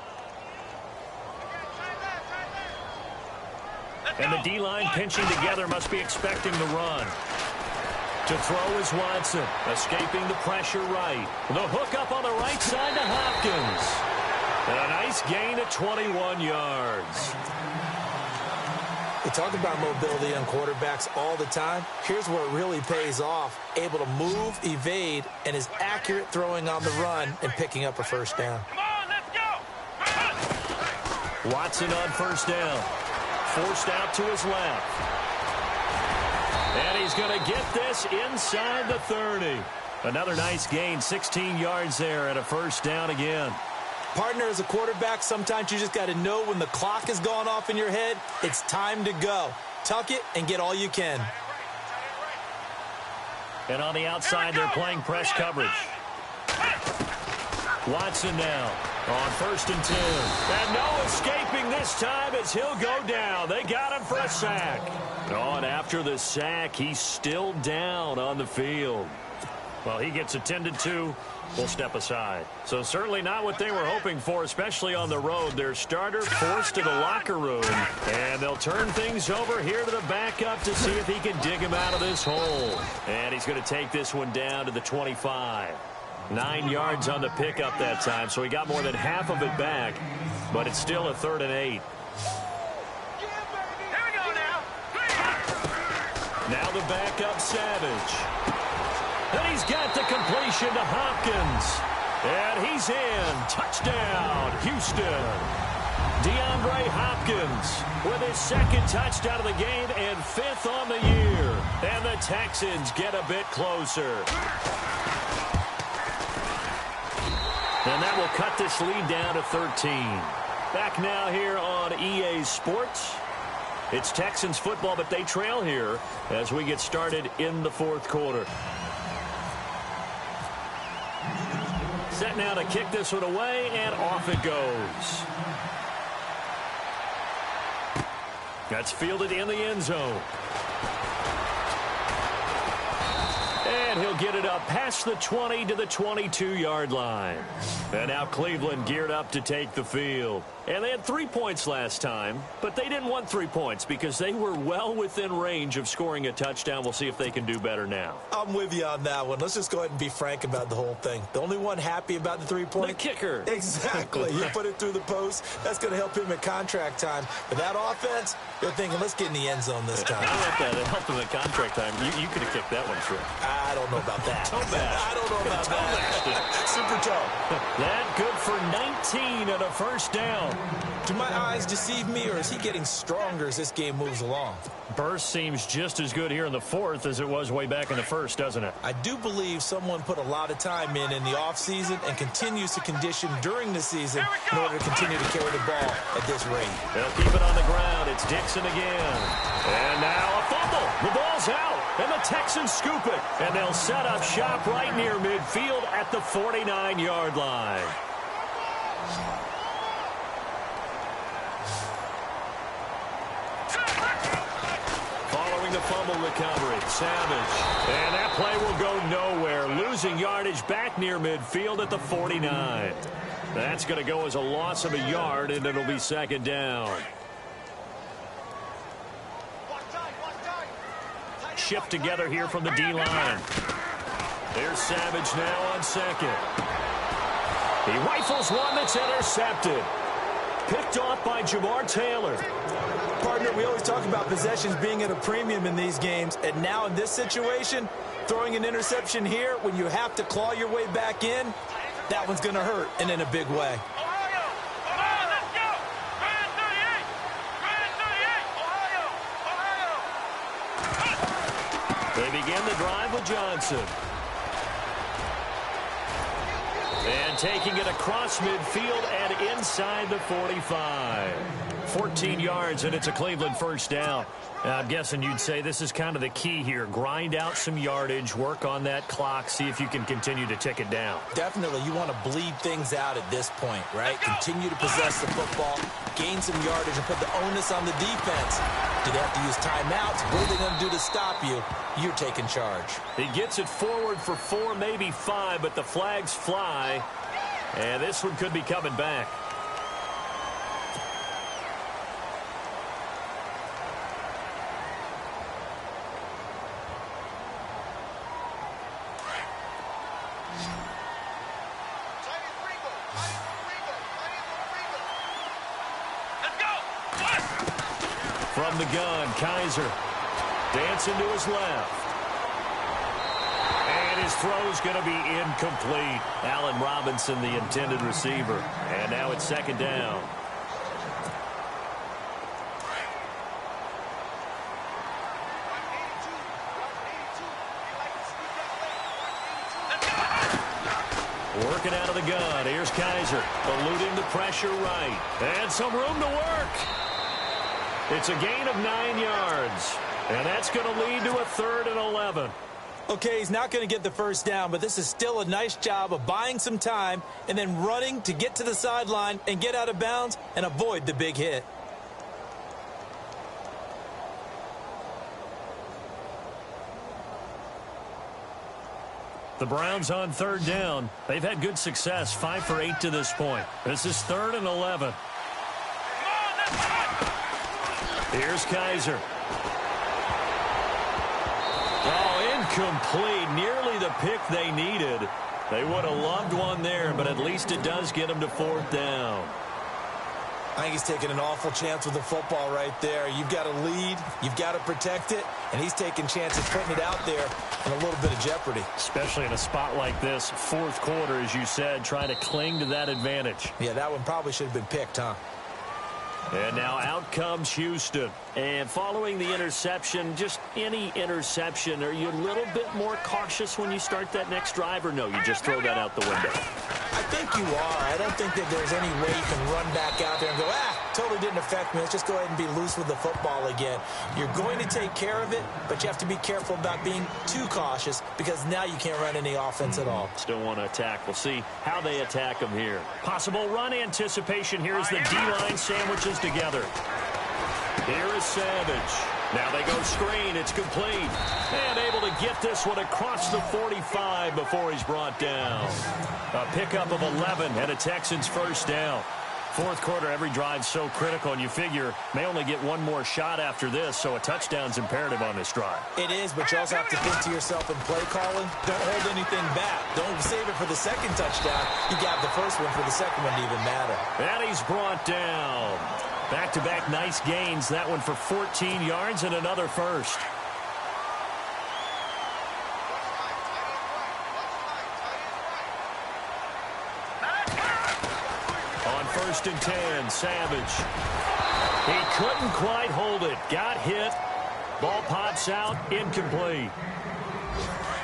And the D-line pinching together, must be expecting the run. To throw is Watson, escaping the pressure right. The hook up on the right side to Hopkins. And a nice gain of 21 yards. We talk about mobility on quarterbacks all the time. Here's where it really pays off. Able to move, evade, and is accurate throwing on the run and picking up a first down. Come on, let's go. Watson on first down. Forced out to his left. And he's going to get this inside the 30. Another nice gain, 16 yards there and a first down again. Partner, as a quarterback, sometimes you just got to know when the clock has gone off in your head, it's time to go. Tuck it and get all you can. And on the outside, they're playing press coverage. Watson now on 1st and 10. And no escaping this time as he'll go down. They got him for a sack. Oh, and after the sack, he's still down on the field. Well, he gets attended to. We'll step aside. So certainly not what they were hoping for, especially on the road. Their starter forced to the locker room. And they'll turn things over here to the backup to see if he can dig him out of this hole. And he's going to take this one down to the 25. 9 yards on the pickup that time, so he got more than half of it back. But it's still a 3rd and 8. Now the backup, Savage. And he's got the completion to Hopkins. And he's in. Touchdown, Houston. DeAndre Hopkins with his 2nd touchdown of the game and 5th on the year. And the Texans get a bit closer. And that will cut this lead down to 13. Back now here on EA Sports. It's Texans football, but they trail here as we get started in the 4th quarter. Set now to kick this one away, and off it goes. That's fielded in the end zone. And he'll get it up past the 20 to the 22-yard line. And now Cleveland geared up to take the field. And they had 3 points last time, but they didn't want 3 points because they were well within range of scoring a touchdown. We'll see if they can do better now. I'm with you on that one. Let's just go ahead and be frank about the whole thing. The only one happy about the 3-point? The kicker. Exactly. He put it through the post. That's going to help him at contract time. But that offense, they're thinking, let's get in the end zone this time. How about that? It helped him at contract time. You could have kicked that one through. I don't know about that. I don't know about that. Super toe. That good for 19 and a first down. Do my eyes deceive me, or is he getting stronger as this game moves along? Burst seems just as good here in the fourth as it was way back in the first, doesn't it? I do believe someone put a lot of time in the offseason and continues to condition during the season in order to continue to carry the ball at this rate. They'll keep it on the ground. It's Dixon again. And now a fumble. The ball's out. And the Texans scoop it. And they'll set up shop right near midfield at the 49-yard line. Following the fumble recovery, Savage. And that play will go nowhere. Losing yardage back near midfield at the 49. That's going to go as a loss of a yard, and it'll be second down. Shift together here from the D-line. There's Savage now on second. He rifles one that's intercepted. Picked off by Jamar Taylor. Partner, we always talk about possessions being at a premium in these games, and now in this situation, throwing an interception here when you have to claw your way back in, that one's going to hurt, and in a big way. They begin the drive with Johnson. And taking it across midfield and inside the 45. 14 yards, and it's a Cleveland first down. I'm guessing you'd say this is kind of the key here. Grind out some yardage, work on that clock, see if you can continue to tick it down. Definitely, you want to bleed things out at this point, right? Continue to possess the football, gain some yardage, and put the onus on the defense. Do they have to use timeouts? What are they going to do to stop you? You're taking charge. He gets it forward for 4, maybe 5, but the flags fly, and this one could be coming back. From the gun, Kaiser dancing to his left. And his throw's going to be incomplete. Allen Robinson, the intended receiver. And now it's second down. Working out of the gun. Here's Kaiser, eluding the pressure right. And some room to work. It's a gain of 9 yards, and that's going to lead to a 3rd and 11. Okay, he's not going to get the first down, but this is still a nice job of buying some time and then running to get to the sideline and get out of bounds and avoid the big hit. The Browns on 3rd down. They've had good success, 5 for 8 to this point. This is 3rd and 11. Here's Kaiser. Oh, incomplete. Nearly the pick they needed. They would have loved one there, but at least it does get them to 4th down. I think he's taking an awful chance with the football right there. You've got to lead, you've got to protect it, and he's taking chances putting it out there in a little bit of jeopardy. Especially in a spot like this, 4th quarter, as you said, trying to cling to that advantage. Yeah, that one probably should have been picked, huh? And now out comes Houston. And following the interception, just any interception, are you a little bit more cautious when you start that next drive, or no, you just throw that out the window? I think you are. I don't think that there's any way you can run back out there and go, totally didn't affect me. Let's just go ahead and be loose with the football again. You're going to take care of it, but you have to be careful about being too cautious because now you can't run any offense at all. Still want to attack. We'll see how they attack them here. Possible run anticipation. Here's the D-line sandwiches together. Here is Savage. Now they go screen. It's complete. And able to get this one across the 45 before he's brought down. A pickup of 11 and a Texans first down. Fourth quarter, every drive's so critical, and you figure may only get one more shot after this, so a touchdown's imperative on this drive. It is, but you also have to think to yourself in play calling, don't hold anything back. Don't save it for the second touchdown. You got the first one for the second one to even matter. And he's brought down. Back-to-back nice gains. That one for 14 yards and another first. On 1st and 10, Savage. He couldn't quite hold it. Got hit. Ball pops out. Incomplete.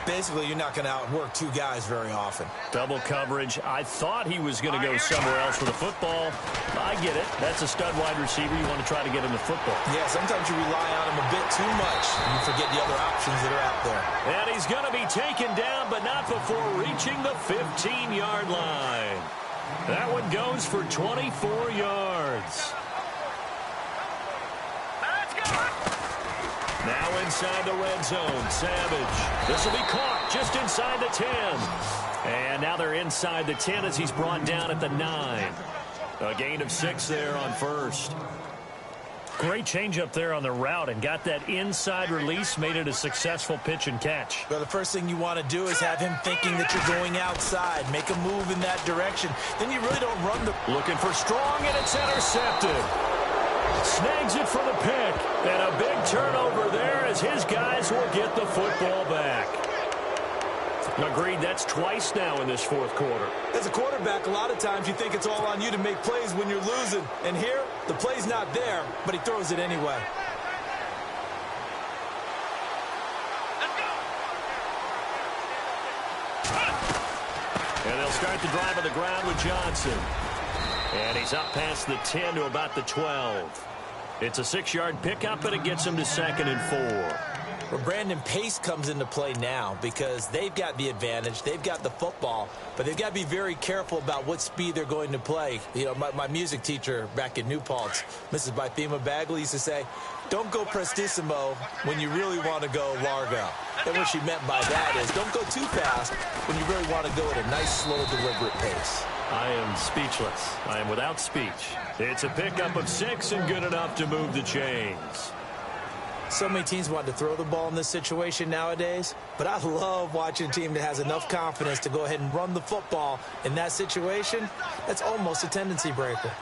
Basically, you're not going to outwork two guys very often. Double coverage. I thought he was going to go somewhere else with the football. I get it. That's a stud wide receiver. You want to try to get him the football. Yeah, sometimes you rely on him a bit too much. You forget the other options that are out there. And he's going to be taken down, but not before reaching the 15-yard line. That one goes for 24 yards. Now inside the red zone, Savage. This will be caught just inside the 10. And now they're inside the 10 as he's brought down at the 9. A gain of 6 there on first. Great change up there on the route and got that inside release, made it a successful pitch and catch. Well, the first thing you want to do is have him thinking that you're going outside. Make a move in that direction. Then you really don't run the... Looking for strong, and it's intercepted. Snags it for the pick. And a big turnover there as his guys will get the football back. Agreed, that's twice now in this fourth quarter. As a quarterback, a lot of times you think it's all on you to make plays when you're losing. And here, the play's not there, but he throws it anyway. And they'll start the drive on the ground with Johnson. And he's up past the 10 to about the 12. It's a 6-yard pickup, and it gets him to 2nd and 4. Well, Brandon, pace comes into play now because they've got the advantage. They've got the football, but they've got to be very careful about what speed they're going to play. You know, my music teacher back in New Paltz, Mrs. Bythema Bagley, used to say, don't go prestissimo when you really want to go largo. And what she meant by that is don't go too fast when you really want to go at a nice, slow, deliberate pace. I am speechless. I am without speech. It's a pickup of 6 and good enough to move the chains. So many teams want to throw the ball in this situation nowadays, but I love watching a team that has enough confidence to go ahead and run the football in that situation. That's almost a tendency breaker.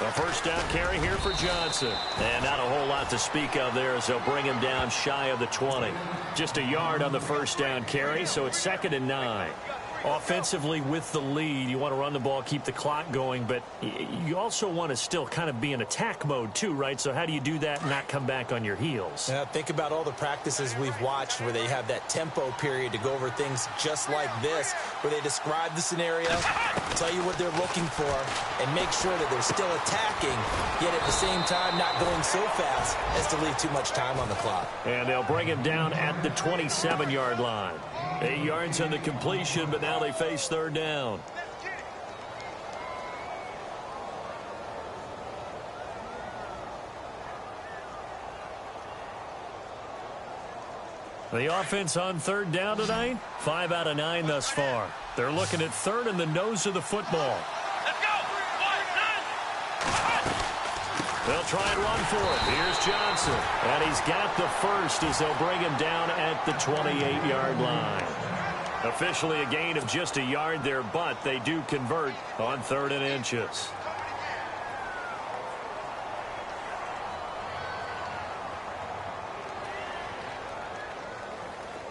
A first down carry here for Johnson. And not a whole lot to speak of there as they'll bring him down shy of the 20. Just a yard on the first down carry, so it's 2nd and 9. Offensively with the lead, you want to run the ball, keep the clock going, but you also want to still kind of be in attack mode too, right? So how do you do that and not come back on your heels? Yeah, think about all the practices we've watched where they have that tempo period to go over things just like this, where they describe the scenario, tell you what they're looking for, and make sure that they're still attacking, yet at the same time not going so fast as to leave too much time on the clock. And they'll bring him down at the 27-yard line. 8 yards on the completion, but now they face 3rd down. The offense on 3rd down tonight, 5 out of 9 thus far. They're looking at 3rd in the nose of the football. Let's go! 1, 9. They'll try and run for it. Here's Johnson. And he's got the first as they'll bring him down at the 28-yard line. Officially a gain of just a yard there, but they do convert on 3rd and inches.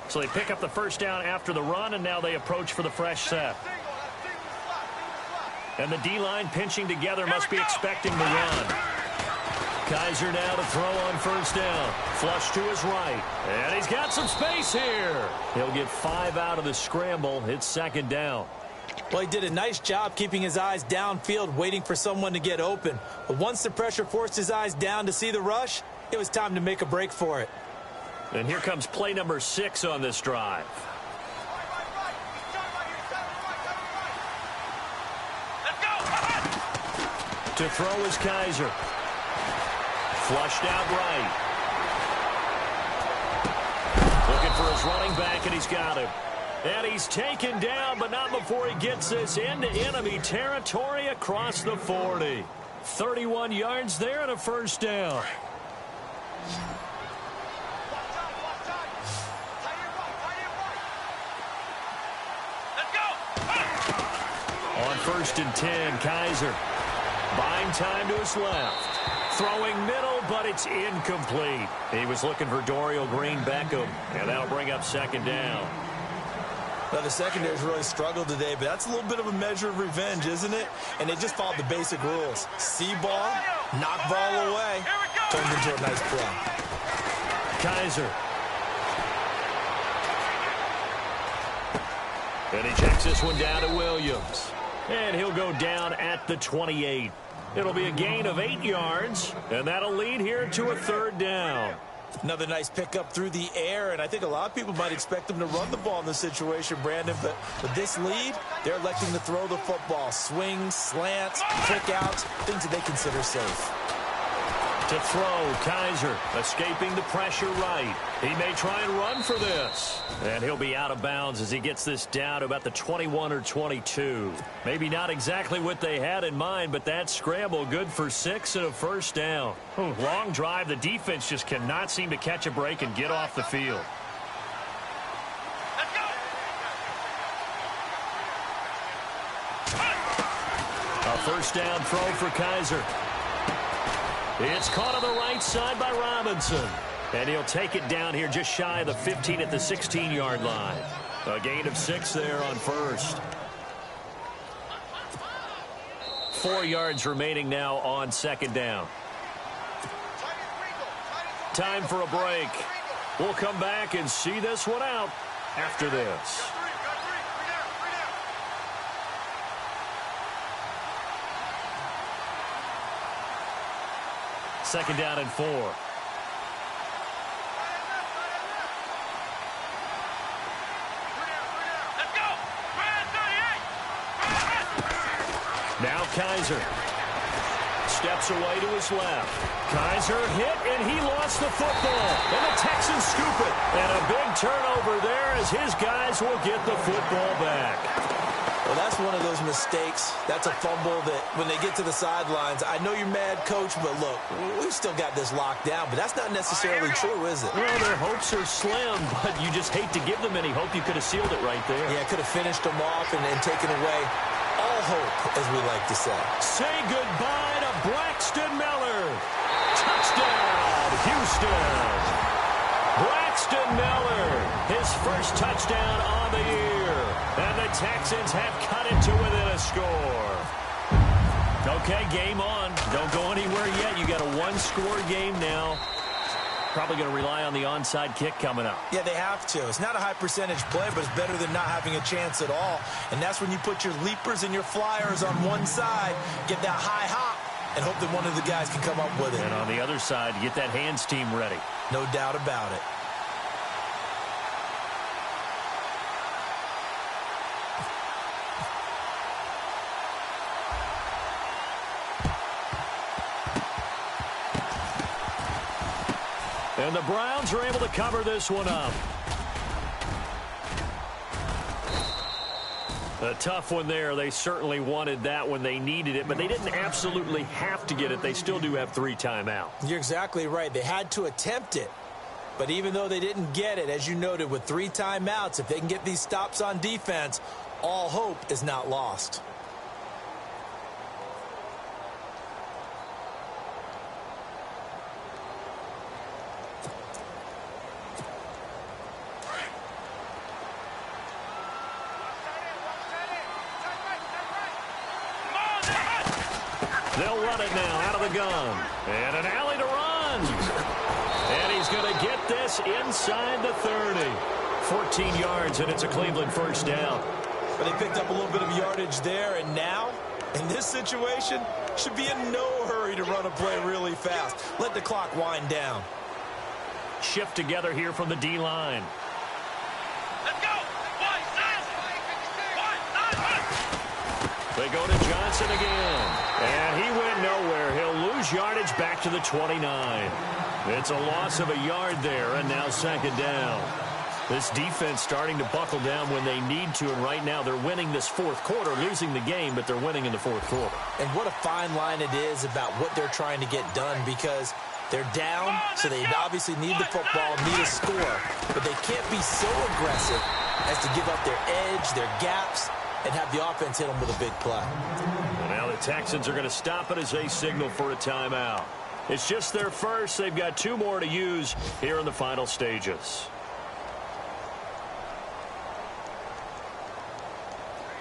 So they pick up the first down after the run, and now they approach for the fresh set. And the D-line pinching together must be expecting the run. Kaiser now to throw on first down. Flush to his right. And he's got some space here. He'll get 5 out of the scramble. It's 2nd down. Well, he did a nice job keeping his eyes downfield, waiting for someone to get open. But once the pressure forced his eyes down to see the rush, it was time to make a break for it. And here comes play number 6 on this drive. Let's go! To throw is Kaiser. Flushed out right. Looking for his running back, and he's got him. And he's taken down, but not before he gets this into enemy territory across the 40. 31 yards there and a first down. On 1st and 10, Kaiser. Buying time to his left. Throwing middle, but it's incomplete. He was looking for Dorial Green-Beckham, and that'll bring up 2nd down. Now, the secondary's really struggled today, but that's a little bit of a measure of revenge, isn't it? And they just followed the basic rules. See ball, knock ball away, turned into a nice play. Kaiser. And he checks this one down to Williams. And he'll go down at the 28. It'll be a gain of 8 yards, and that'll lead here to a 3rd down. Another nice pickup through the air, and I think a lot of people might expect them to run the ball in this situation, Brandon, but with this lead, they're electing to throw the football. Swings, slants, kick outs, things that they consider safe. To throw, Kaiser escaping the pressure right. He may try and run for this. And he'll be out of bounds as he gets this down to about the 21 or 22. Maybe not exactly what they had in mind, but that scramble good for 6 and a first down. Long drive. The defense just cannot seem to catch a break and get off the field. A first down throw for Kaiser. It's caught on the right side by Robinson. And he'll take it down here just shy of the 15 at the 16-yard line. A gain of 6 there on 1st. 4 yards remaining now on 2nd down. Time for a break. We'll come back and see this one out after this. Second down and 4. Now Kaiser steps away to his left. Kaiser hit, and he lost the football. And the Texans scoop it. And a big turnover there as his guys will get the football back. Well, that's one of those mistakes. That's a fumble that when they get to the sidelines, I know you're mad, Coach, but look, we've still got this locked down. But that's not necessarily true, is it? Well, their hopes are slim, but you just hate to give them any hope. You could have sealed it right there. Yeah, could have finished them off and taken away all hope, as we like to say. Say goodbye to Braxton Miller. Touchdown, Houston. Braxton Miller, his first touchdown on the year. And the Texans have cut it to within a score. Okay, game on. Don't go anywhere yet. You got a one-score game now. Probably going to rely on the onside kick coming up. Yeah, they have to. It's not a high-percentage play, but it's better than not having a chance at all. And that's when you put your leapers and your flyers on one side, get that high hop, and hope that one of the guys can come up with it. And on the other side, get that hands team ready. No doubt about it. And the Browns are able to cover this one up. A tough one there. They certainly wanted that when they needed it, but they didn't absolutely have to get it. They still do have 3 timeouts. You're exactly right. They had to attempt it. But even though they didn't get it, as you noted, with 3 timeouts, if they can get these stops on defense, all hope is not lost. They'll run it now out of the gun. And an alley to run. And he's going to get this inside the 30. 14 yards, and it's a Cleveland first down. But they picked up a little bit of yardage there, and now, in this situation, should be in no hurry to run a play really fast. Let the clock wind down. Shift together here from the D-line. They go to Johnson again. And he went nowhere. He'll lose yardage back to the 29. It's a loss of a yard there, and now second down. This defense starting to buckle down when they need to, and right now they're winning this fourth quarter, losing the game, but they're winning in the fourth quarter. And what a fine line it is about what they're trying to get done, because they're down, so they obviously need the football, need a score, but they can't be so aggressive as to give up their edge, their gaps, and have the offense hit them with a big play. And now the Texans are going to stop it as they signal for a timeout. It's just their first. They've got 2 more to use here in the final stages.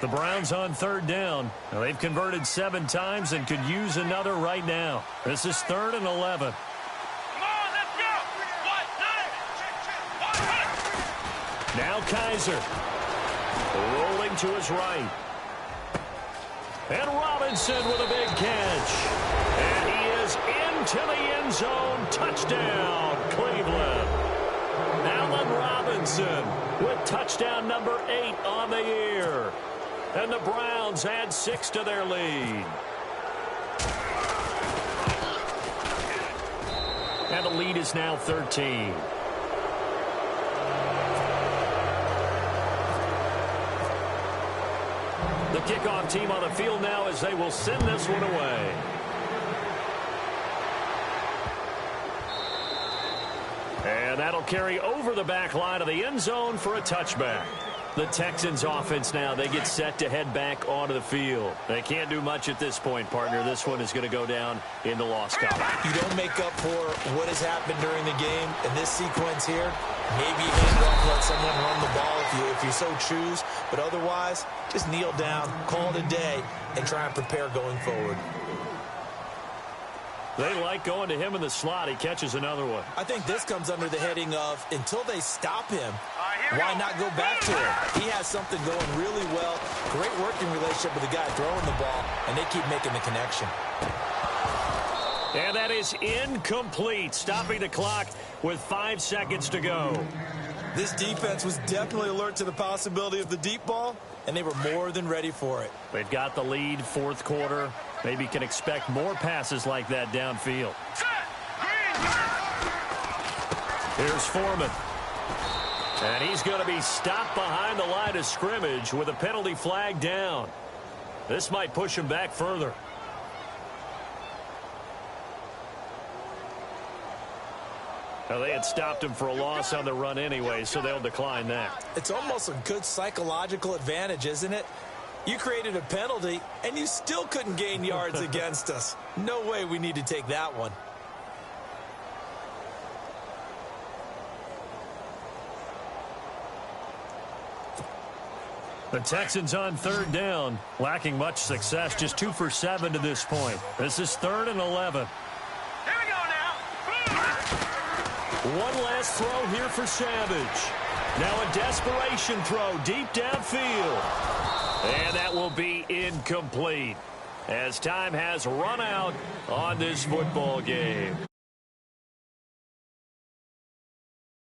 The Browns on 3rd down. Now they've converted 7 times and could use another right now. This is 3rd and 11. Come on, let's go. Now Kaiser. Rolling to his right. And Robinson with a big catch. And he is into the end zone. Touchdown, Cleveland. Allen Robinson with touchdown number 8 on the year. And the Browns add 6 to their lead. And the lead is now 13. The kickoff team on the field now as they will send this one away. And that'll carry over the back line of the end zone for a touchback. The Texans offense now, they get set to head back onto the field. They can't do much at this point, partner. This one is going to go down in the loss column. You don't make up for what has happened during the game in this sequence here. Maybe you hand it off, let someone run the ball if you so choose. But otherwise, just kneel down, call it a day, and try and prepare going forward. They like going to him in the slot. He catches another one. I think this comes under the heading of, until they stop him, why not go back to him? He has something going really well. Great working relationship with the guy throwing the ball, and they keep making the connection. And that is incomplete, stopping the clock with 5 seconds to go. This defense was definitely alert to the possibility of the deep ball, and they were more than ready for it. They've got the lead, 4th quarter. Maybe can expect more passes like that downfield. Here's Foreman. And he's going to be stopped behind the line of scrimmage with a penalty flag down. This might push him back further. Now, they had stopped him for a loss on the run anyway, so they'll decline that. It's almost a good psychological advantage, isn't it? You created a penalty, and you still couldn't gain yards against us. No way we need to take that one. The Texans on 3rd down, lacking much success, just 2 for 7 to this point. This is 3rd and 11. Here we go now. One last throw here for Savage. Now a desperation throw deep downfield. And that will be incomplete as time has run out on this football game.